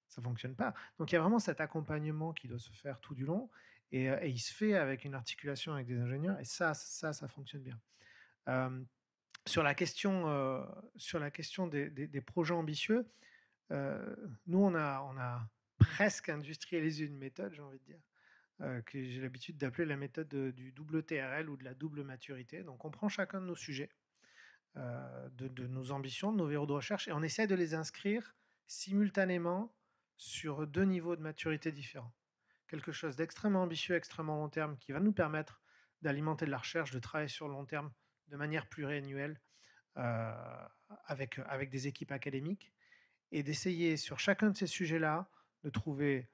Ça ne fonctionne pas. Donc il y a vraiment cet accompagnement qui doit se faire tout du long, et il se fait avec une articulation avec des ingénieurs, et ça fonctionne bien. Sur la question des projets ambitieux, nous, on a presque industrialisé une méthode, j'ai envie de dire, que j'ai l'habitude d'appeler la méthode du double TRL ou de la double maturité. Donc on prend chacun de nos sujets, de nos ambitions, de nos verrous de recherche, et on essaie de les inscrire simultanément sur 2 niveaux de maturité différents. Quelque chose d'extrêmement ambitieux, extrêmement long terme, qui va nous permettre d'alimenter de la recherche, de travailler sur le long terme de manière pluriannuelle avec des équipes académiques, et d'essayer sur chacun de ces sujets-là de trouver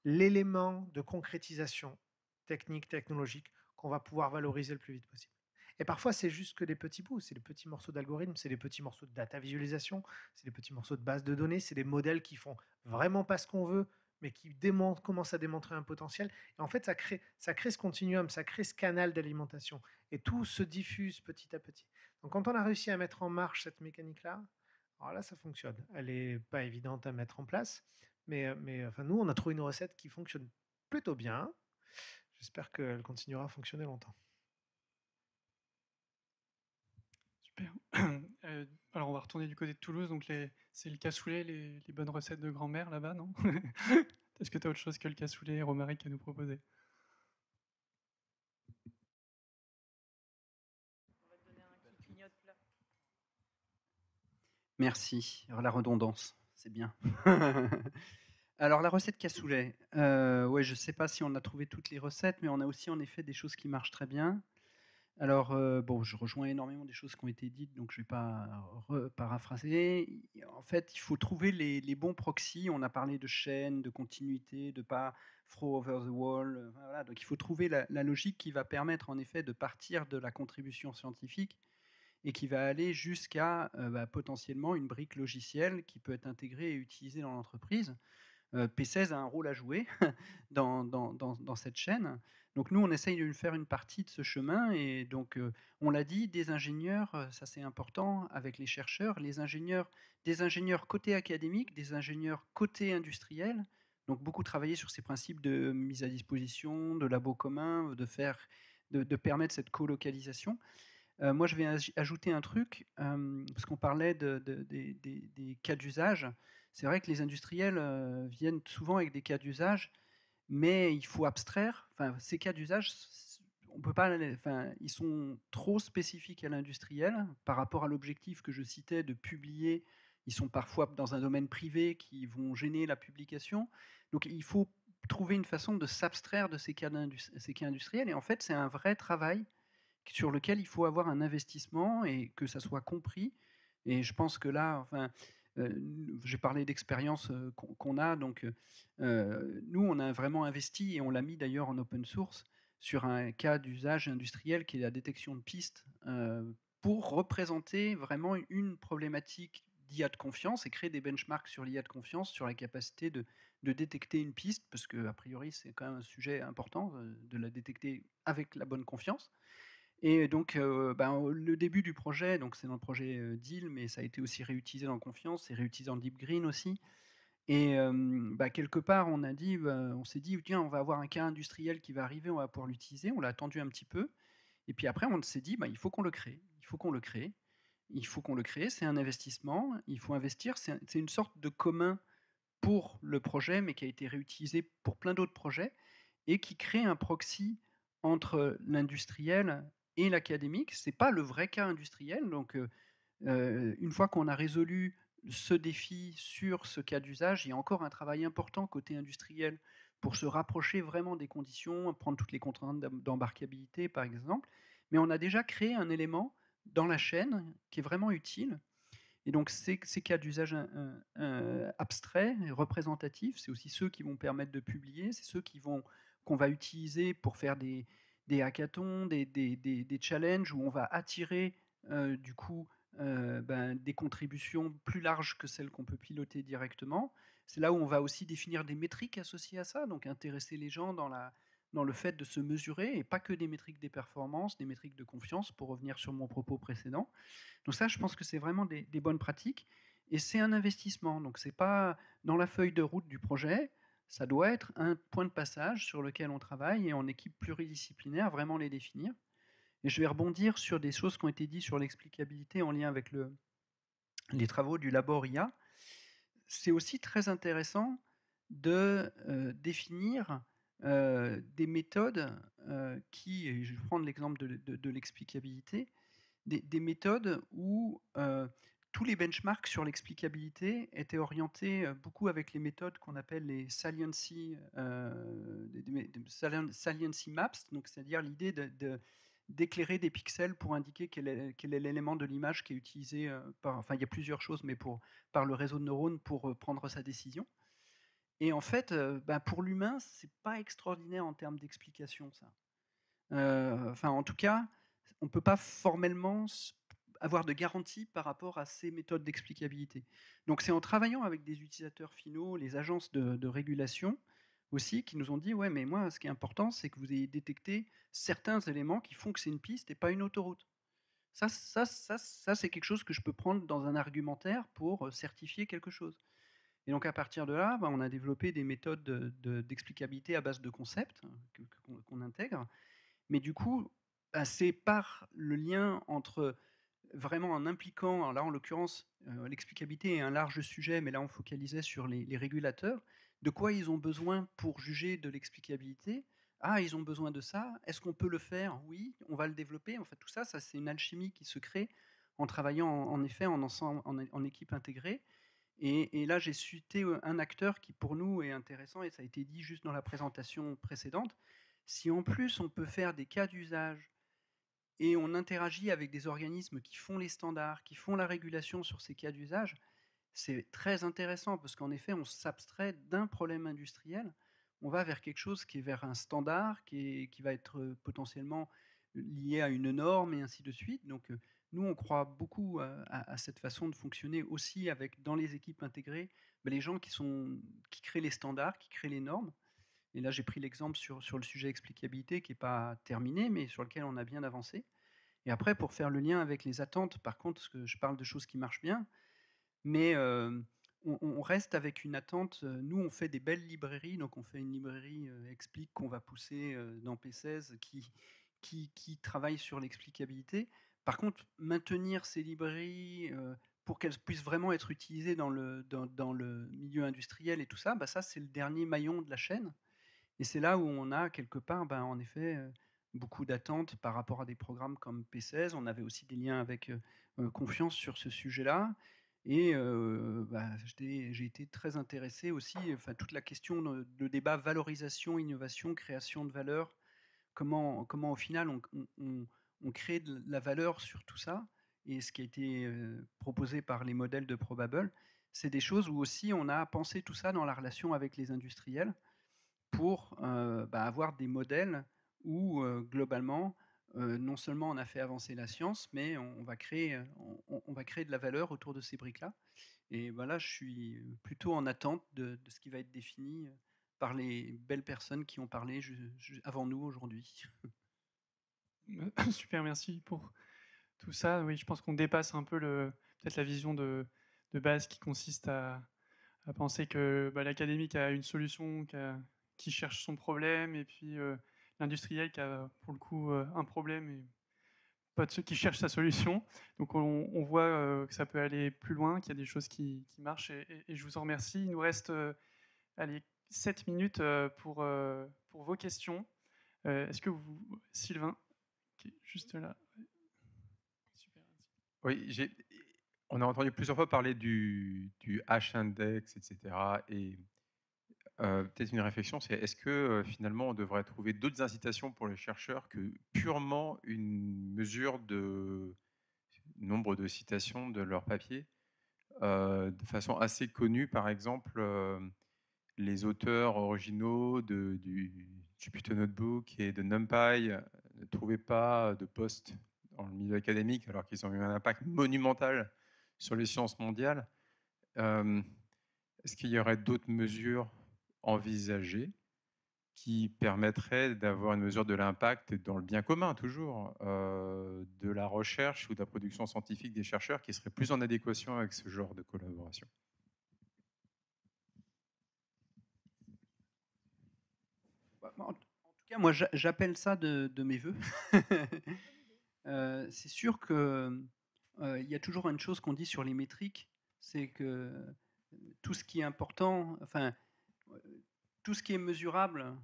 l'élément de concrétisation technique, technologique qu'on va pouvoir valoriser le plus vite possible. Et parfois, c'est juste que des petits bouts, c'est des petits morceaux d'algorithmes, c'est des petits morceaux de data visualisation, c'est des petits morceaux de base de données, c'est des modèles qui font vraiment pas ce qu'on veut, mais qui commencent à démontrer un potentiel. Et en fait, ça crée ce continuum, ça crée ce canal d'alimentation. Et tout se diffuse petit à petit. Donc quand on a réussi à mettre en marche cette mécanique-là, alors là, ça fonctionne. Elle n'est pas évidente à mettre en place, mais enfin, nous, on a trouvé une recette qui fonctionne plutôt bien. J'espère qu'elle continuera à fonctionner longtemps. Super. Alors, on va retourner du côté de Toulouse. Donc, c'est le cassoulet, les bonnes recettes de grand-mère là-bas, non? Est-ce que tu as autre chose que le cassoulet romaric à nous proposer? On va te donner un qui clignote là. Merci. Alors, la redondance, c'est bien. Alors la recette cassoulet, ouais, je ne sais pas si on a trouvé toutes les recettes, mais on a aussi en effet des choses qui marchent très bien. Alors, bon, je rejoins énormément des choses qui ont été dites, donc je ne vais pas paraphraser. En fait, il faut trouver les bons proxys. On a parlé de chaîne, de continuité, de pas throw over the wall. Voilà. Donc, il faut trouver la logique qui va permettre, en effet, de partir de la contribution scientifique et qui va aller jusqu'à potentiellement une brique logicielle qui peut être intégrée et utilisée dans l'entreprise. P16 a un rôle à jouer dans cette chaîne. Donc nous, on essaye de faire une partie de ce chemin. Et donc, on l'a dit, des ingénieurs, ça c'est important, avec les chercheurs, des ingénieurs côté académique, des ingénieurs côté industriel. Donc beaucoup travailler sur ces principes de mise à disposition, de labos communs, de permettre cette colocalisation. Moi, je vais ajouter un truc, parce qu'on parlait des cas d'usage. C'est vrai que les industriels viennent souvent avec des cas d'usage, mais il faut abstraire. Enfin, ces cas d'usage, on peut pas, enfin, ils sont trop spécifiques à l'industriel par rapport à l'objectif que je citais de publier. Ils sont parfois dans un domaine privé qui vont gêner la publication. Donc, il faut trouver une façon de s'abstraire de ces cas industriels. Et en fait, c'est un vrai travail sur lequel il faut avoir un investissement et que ça soit compris. Et je pense que là, enfin, j'ai parlé d'expérience qu'on a, donc nous, on a vraiment investi et on l'a mis d'ailleurs en open source sur un cas d'usage industriel qui est la détection de pistes pour représenter vraiment une problématique d'IA de confiance et créer des benchmarks sur l'IA de confiance, sur la capacité de détecter une piste, parce qu'a priori, c'est quand même un sujet important de la détecter avec la bonne confiance. Et donc, le début du projet, donc c'est dans le projet DEAL, mais ça a été aussi réutilisé dans Confiance, c'est réutilisé en Deep Green aussi. Et quelque part, on s'est dit, tiens, on va avoir un cas industriel qui va arriver, on va pouvoir l'utiliser. On l'a attendu un petit peu. Et puis après, on s'est dit, il faut qu'on le crée. Il faut qu'on le crée. Il faut qu'on le crée. C'est un investissement. Il faut investir. C'est une sorte de commun pour le projet, mais qui a été réutilisé pour plein d'autres projets et qui crée un proxy entre l'industriel et l'académique. Ce n'est pas le vrai cas industriel. Donc, une fois qu'on a résolu ce défi sur ce cas d'usage, il y a encore un travail important côté industriel pour se rapprocher vraiment des conditions, prendre toutes les contraintes d'embarquabilité, par exemple. Mais on a déjà créé un élément dans la chaîne qui est vraiment utile. Et donc, ces cas d'usage abstraits, représentatifs, c'est aussi ceux qui vont permettre de publier, c'est ceux qu'on va utiliser pour faire des hackathons, des challenges où on va attirer du coup des contributions plus larges que celles qu'on peut piloter directement. C'est là où on va aussi définir des métriques associées à ça, donc intéresser les gens dans le fait de se mesurer, et pas que des métriques des performances, des métriques de confiance, pour revenir sur mon propos précédent. Donc ça, je pense que c'est vraiment des bonnes pratiques, et c'est un investissement. Donc c'est pas dans la feuille de route du projet, ça doit être un point de passage sur lequel on travaille, et en équipe pluridisciplinaire, vraiment les définir. Et je vais rebondir sur des choses qui ont été dites sur l'explicabilité en lien avec les travaux du Labor IA. C'est aussi très intéressant de définir des méthodes qui, et je vais prendre l'exemple de l'explicabilité, des méthodes où tous les benchmarks sur l'explicabilité étaient orientés beaucoup avec les méthodes qu'on appelle les saliency maps, donc c'est-à-dire l'idée d'éclairer des pixels pour indiquer quel est l'élément de l'image qui est utilisé il y a plusieurs choses, mais par le réseau de neurones pour prendre sa décision. Et en fait, pour l'humain, c'est pas extraordinaire en termes d'explication, ça. En tout cas, on ne peut pas formellement avoir de garantie par rapport à ces méthodes d'explicabilité. Donc c'est en travaillant avec des utilisateurs finaux, les agences de régulation aussi, qui nous ont dit, ouais, mais moi, ce qui est important, c'est que vous ayez détecté certains éléments qui font que c'est une piste et pas une autoroute. Ça c'est quelque chose que je peux prendre dans un argumentaire pour certifier quelque chose. Et donc à partir de là, on a développé des méthodes d'explicabilité à base de concepts qu'on intègre. Mais du coup, c'est par le lien entre vraiment en impliquant, alors là en l'occurrence, l'explicabilité est un large sujet, mais là on focalisait sur les régulateurs, de quoi ils ont besoin pour juger de l'explicabilité. Ah, ils ont besoin de ça, est-ce qu'on peut le faire? Oui, on va le développer. En fait, tout ça c'est une alchimie qui se crée en travaillant en effet en équipe intégrée. Et là, j'ai cité un acteur qui, pour nous, est intéressant, et ça a été dit juste dans la présentation précédente. Si en plus, on peut faire des cas d'usage et on interagit avec des organismes qui font les standards, qui font la régulation sur ces cas d'usage, c'est très intéressant parce qu'en effet, on s'abstrait d'un problème industriel, on va vers quelque chose qui est vers un standard, qui va être potentiellement lié à une norme et ainsi de suite. Donc, nous, on croit beaucoup à cette façon de fonctionner aussi avec, dans les équipes intégrées, les gens qui créent les standards, qui créent les normes. Et là, j'ai pris l'exemple sur le sujet explicabilité qui n'est pas terminé, mais sur lequel on a bien avancé. Et après, pour faire le lien avec les attentes, par contre, parce que je parle de choses qui marchent bien, mais on reste avec une attente. Nous, on fait des belles librairies, donc on fait une librairie Explique qu'on va pousser dans P16 qui travaille sur l'explicabilité. Par contre, maintenir ces librairies pour qu'elles puissent vraiment être utilisées dans le milieu industriel et tout ça, ça c'est le dernier maillon de la chaîne. Et c'est là où on a quelque part, en effet, beaucoup d'attentes par rapport à des programmes comme P16. On avait aussi des liens avec Confiance sur ce sujet-là. Et j'ai été très intéressé aussi, toute la question de débat valorisation, innovation, création de valeur, comment au final on crée de la valeur sur tout ça. Et ce qui a été proposé par les modèles de Probable, c'est des choses où aussi on a pensé tout ça dans la relation avec les industriels pour avoir des modèles où globalement, non seulement on a fait avancer la science, mais on va créer de la valeur autour de ces briques-là. Et là, je suis plutôt en attente de ce qui va être défini par les belles personnes qui ont parlé avant nous aujourd'hui. Super, merci pour tout ça. Oui, je pense qu'on dépasse un peu peut-être la vision de base qui consiste à penser que l'académique a une solution, qui cherche son problème, et puis l'industriel qui a pour le coup un problème et pas de ceux qui cherchent sa solution. Donc on voit que ça peut aller plus loin, qu'il y a des choses qui marchent, et je vous en remercie. Il nous reste 7 minutes pour vos questions. Est-ce que vous, Sylvain, qui est juste là. Super. Oui, on a entendu plusieurs fois parler du H-index, etc. Et peut-être une réflexion, c'est est-ce que finalement on devrait trouver d'autres incitations pour les chercheurs que purement une mesure de nombre de citations de leur papier, de façon assez connue, par exemple, les auteurs originaux du Jupyter Notebook et de NumPy ne trouvaient pas de poste dans le milieu académique alors qu'ils ont eu un impact monumental sur les sciences mondiales. Est-ce qu'il y aurait d'autres mesures envisagées qui permettraient d'avoir une mesure de l'impact dans le bien commun, toujours, de la recherche ou de la production scientifique des chercheurs qui serait plus en adéquation avec ce genre de collaboration? En tout cas, moi, j'appelle ça de mes voeux. C'est sûr qu'il y a toujours une chose qu'on dit sur les métriques, c'est que tout ce qui est important, tout ce qui est mesurable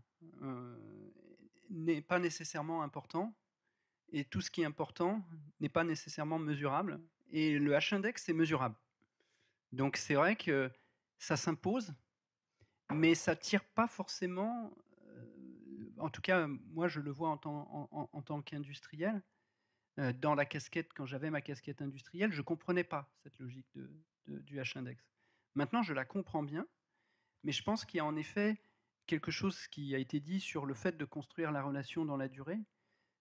n'est pas nécessairement important, et tout ce qui est important n'est pas nécessairement mesurable. Et le H-index, c'est mesurable. Donc c'est vrai que ça s'impose, mais ça ne tire pas forcément, en tout cas moi je le vois en tant qu'industriel, dans la casquette, quand j'avais ma casquette industrielle, je ne comprenais pas cette logique du H-index. Maintenant je la comprends bien, mais je pense qu'il y a en effet quelque chose qui a été dit sur le fait de construire la relation dans la durée,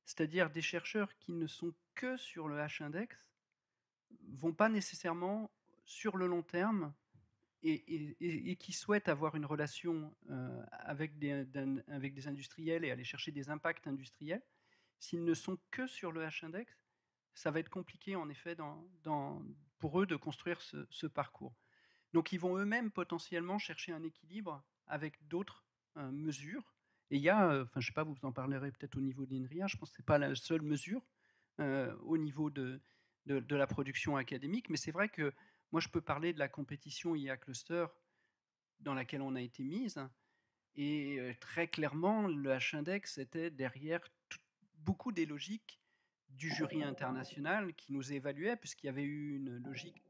c'est-à-dire des chercheurs qui ne sont que sur le H-index vont pas nécessairement sur le long terme et qui souhaitent avoir une relation avec des industriels et aller chercher des impacts industriels. S'ils ne sont que sur le H-index, ça va être compliqué en effet pour eux de construire ce parcours. Donc ils vont eux-mêmes potentiellement chercher un équilibre avec d'autres mesures. Et il y a, je ne sais pas, vous en parlerez peut-être au niveau de l'INRIA, je pense que ce n'est pas la seule mesure au niveau de la production académique, mais c'est vrai que moi je peux parler de la compétition IA Cluster dans laquelle on a été mise, et très clairement le H-index était derrière beaucoup des logiques du jury international qui nous évaluait, puisqu'il y avait eu une logique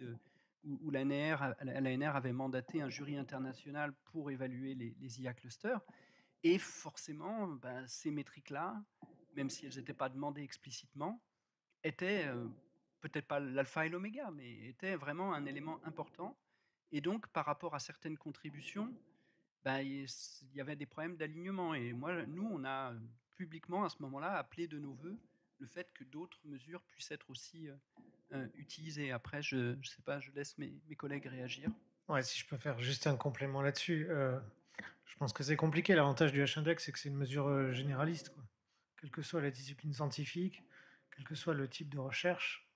où l'ANR avait mandaté un jury international pour évaluer les IA clusters. Et forcément, ben, ces métriques-là, même si elles n'étaient pas demandées explicitement, étaient peut-être pas l'alpha et l'oméga, mais étaient vraiment un élément important. Et donc, par rapport à certaines contributions, ben, il y avait des problèmes d'alignement. Et nous, on a publiquement à ce moment-là appelé de nos voeux le fait que d'autres mesures puissent être aussi utilisées. Après, je ne sais pas, je laisse mes collègues réagir. Ouais, si je peux faire juste un complément là-dessus, je pense que c'est compliqué. L'avantage du H-index, c'est que c'est une mesure généraliste, quoi. Quelle que soit la discipline scientifique, quel que soit le type de recherche,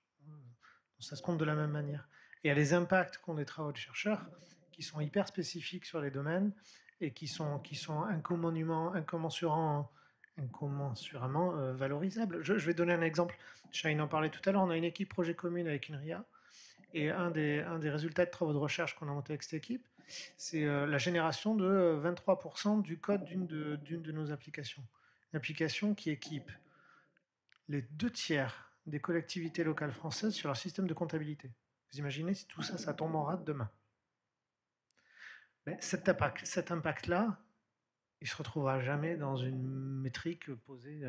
ça se compte de la même manière. Et il y a les impacts qu'ont des travaux de chercheurs qui sont hyper spécifiques sur les domaines et qui sont incommensurément valorisables. Je vais donner un exemple. Shaheen en parlait tout à l'heure. On a une équipe projet commune avec INRIA. Et un des résultats de travaux de recherche qu'on a monté avec cette équipe, c'est la génération de 23% du code d'une de nos applications. Une application qui équipe les 2 tiers des collectivités locales françaises sur leur système de comptabilité. Vous imaginez si tout ça, ça tombe en rade demain. Mais cet impact-là, il ne se retrouvera jamais dans une métrique posée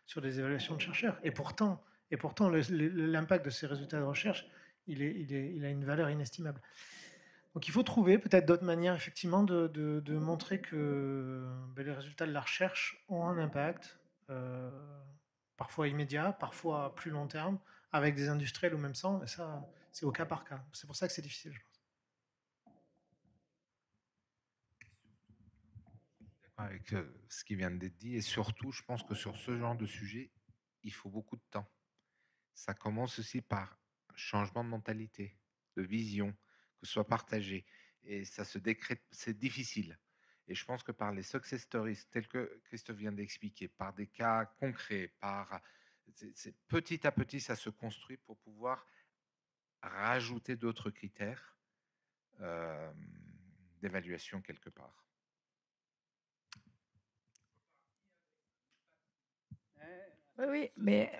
sur des évaluations de chercheurs. Et pourtant l'impact de ces résultats de recherche, il a une valeur inestimable. Donc il faut trouver peut-être d'autres manières effectivement de montrer que les résultats de la recherche ont un impact, parfois immédiat, parfois plus long terme, avec des industriels ou même sans, et ça, c'est au cas par cas. C'est pour ça que c'est difficile, je pense. Avec ce qui vient d'être dit, et surtout, je pense que sur ce genre de sujet, il faut beaucoup de temps. Ça commence aussi par changement de mentalité, de vision, que ce soit partagé, et ça se décrète, c'est difficile. Et je pense que par les success stories, tels que Christophe vient d'expliquer, par des cas concrets, petit à petit, ça se construit pour pouvoir rajouter d'autres critères d'évaluation quelque part. Oui, mais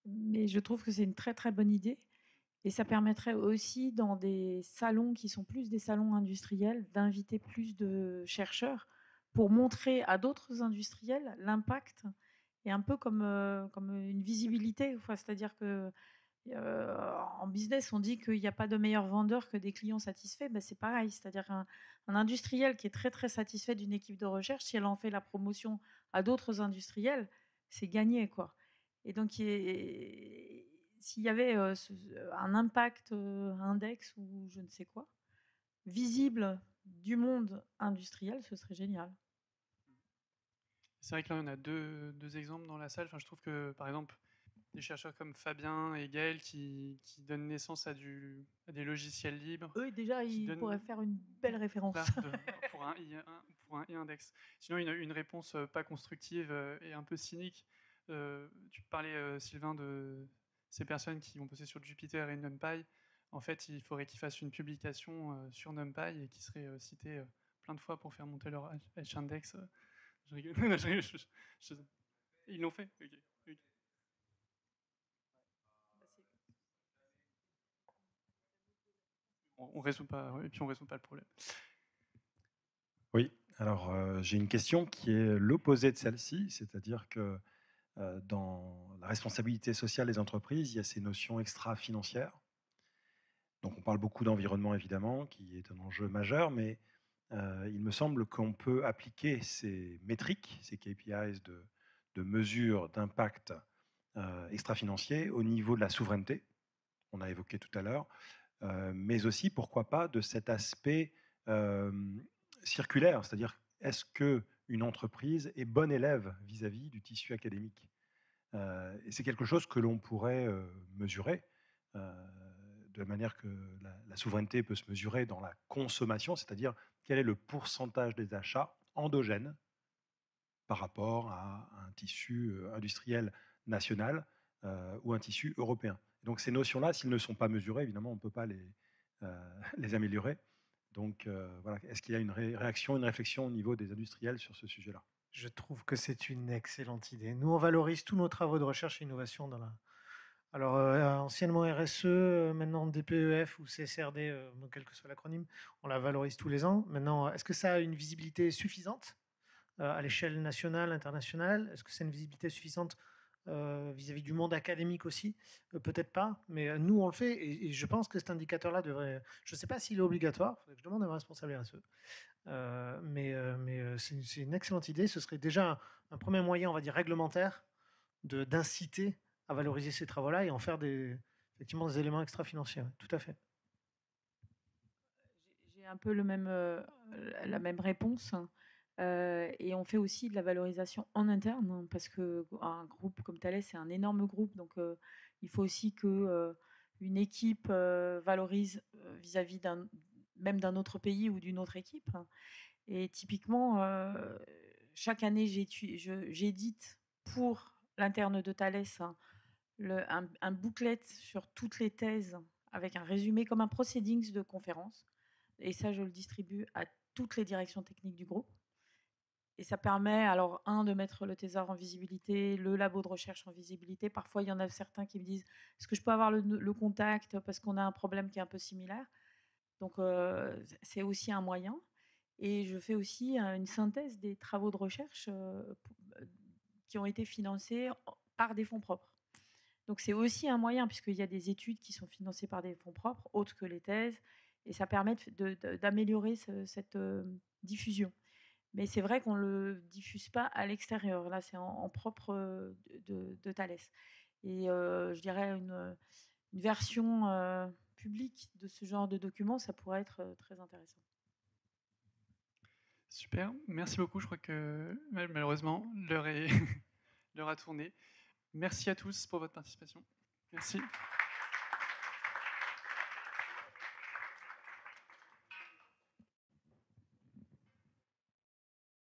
je trouve que c'est une très très bonne idée. Et ça permettrait aussi, dans des salons qui sont plus des salons industriels, d'inviter plus de chercheurs pour montrer à d'autres industriels l'impact, et un peu comme une visibilité. C'est-à-dire que en business, on dit qu'il n'y a pas de meilleur vendeur que des clients satisfaits. Ben, c'est pareil. C'est-à-dire un industriel qui est très très satisfait d'une équipe de recherche, si elle en fait la promotion à d'autres industriels, c'est gagné, quoi. Et donc, s'il y avait un impact index ou je ne sais quoi, visible du monde industriel, ce serait génial. C'est vrai que là, on a deux exemples dans la salle. Enfin, je trouve que, par exemple, des chercheurs comme Fabien et Gaël qui donnent naissance à des logiciels libres. Eux, déjà, ils pourraient faire une belle référence. Pour un e-index. Sinon, une réponse pas constructive et un peu cynique. Tu parlais, Sylvain, de ces personnes qui vont bosser sur Jupyter et NumPy. En fait, il faudrait qu'ils fassent une publication sur NumPy et qui serait citée plein de fois pour faire monter leur H-index. Je rigole. Ils l'ont fait. Okay. On résout pas, et puis on résout pas le problème. Oui, alors j'ai une question qui est l'opposé de celle-ci, c'est-à-dire que dans la responsabilité sociale des entreprises, il y a ces notions extra-financières. Donc on parle beaucoup d'environnement évidemment, qui est un enjeu majeur, mais il me semble qu'on peut appliquer ces métriques, ces KPIs de mesure d'impact extra-financier au niveau de la souveraineté, on a évoqué tout à l'heure, mais aussi, pourquoi pas, de cet aspect circulaire, c'est-à-dire est-ce qu'une entreprise est bonne élève vis-à-vis du tissu académique. Et c'est quelque chose que l'on pourrait mesurer, de la manière que la souveraineté peut se mesurer dans la consommation, c'est-à-dire quel est le pourcentage des achats endogènes par rapport à un tissu industriel national ou un tissu européen. Donc ces notions-là, s'ils ne sont pas mesurées, évidemment, on ne peut pas les améliorer. Donc voilà, est-ce qu'il y a une réaction, une réflexion au niveau des industriels sur ce sujet-là? Je trouve que c'est une excellente idée. Nous, on valorise tous nos travaux de recherche et innovation Alors, anciennement RSE, maintenant DPEF ou CSRD, quel que soit l'acronyme, on la valorise tous les ans. Maintenant, est-ce que ça a une visibilité suffisante à l'échelle nationale, internationale? Est-ce que c'est une visibilité suffisante vis-à-vis du monde académique aussi? Peut-être pas, mais nous, on le fait. Et je pense que cet indicateur-là devrait... Je ne sais pas s'il est obligatoire, il faudrait que je demande à un responsable RSE. Mais c'est une excellente idée. Ce serait déjà un premier moyen, on va dire, réglementaire d'inciter à valoriser ces travaux-là et en faire effectivement des éléments extra-financiers. Tout à fait. J'ai un peu la même réponse. Et on fait aussi de la valorisation en interne, hein, parce qu'un groupe comme Thales, c'est un énorme groupe. Donc, il faut aussi qu'une équipe valorise vis-à-vis même d'un autre pays ou d'une autre équipe. Et typiquement, chaque année, j'édite pour l'interne de Thales un booklet sur toutes les thèses avec un résumé comme un proceedings de conférence. Et ça, je le distribue à toutes les directions techniques du groupe. Et ça permet, alors, de mettre le thésard en visibilité, le labo de recherche en visibilité. Parfois, il y en a certains qui me disent, est-ce que je peux avoir le contact parce qu'on a un problème qui est un peu similaire? Donc, c'est aussi un moyen. Et je fais aussi une synthèse des travaux de recherche qui ont été financés par des fonds propres. Donc, c'est aussi un moyen, puisqu'il y a des études qui sont financées par des fonds propres, autres que les thèses, et ça permet d'améliorer cette diffusion. Mais c'est vrai qu'on ne le diffuse pas à l'extérieur. Là, c'est en propre de Thales. Et je dirais une version publique de ce genre de document, ça pourrait être très intéressant. Super, merci beaucoup. Je crois que malheureusement, l'heure a tourné. Merci à tous pour votre participation. Merci.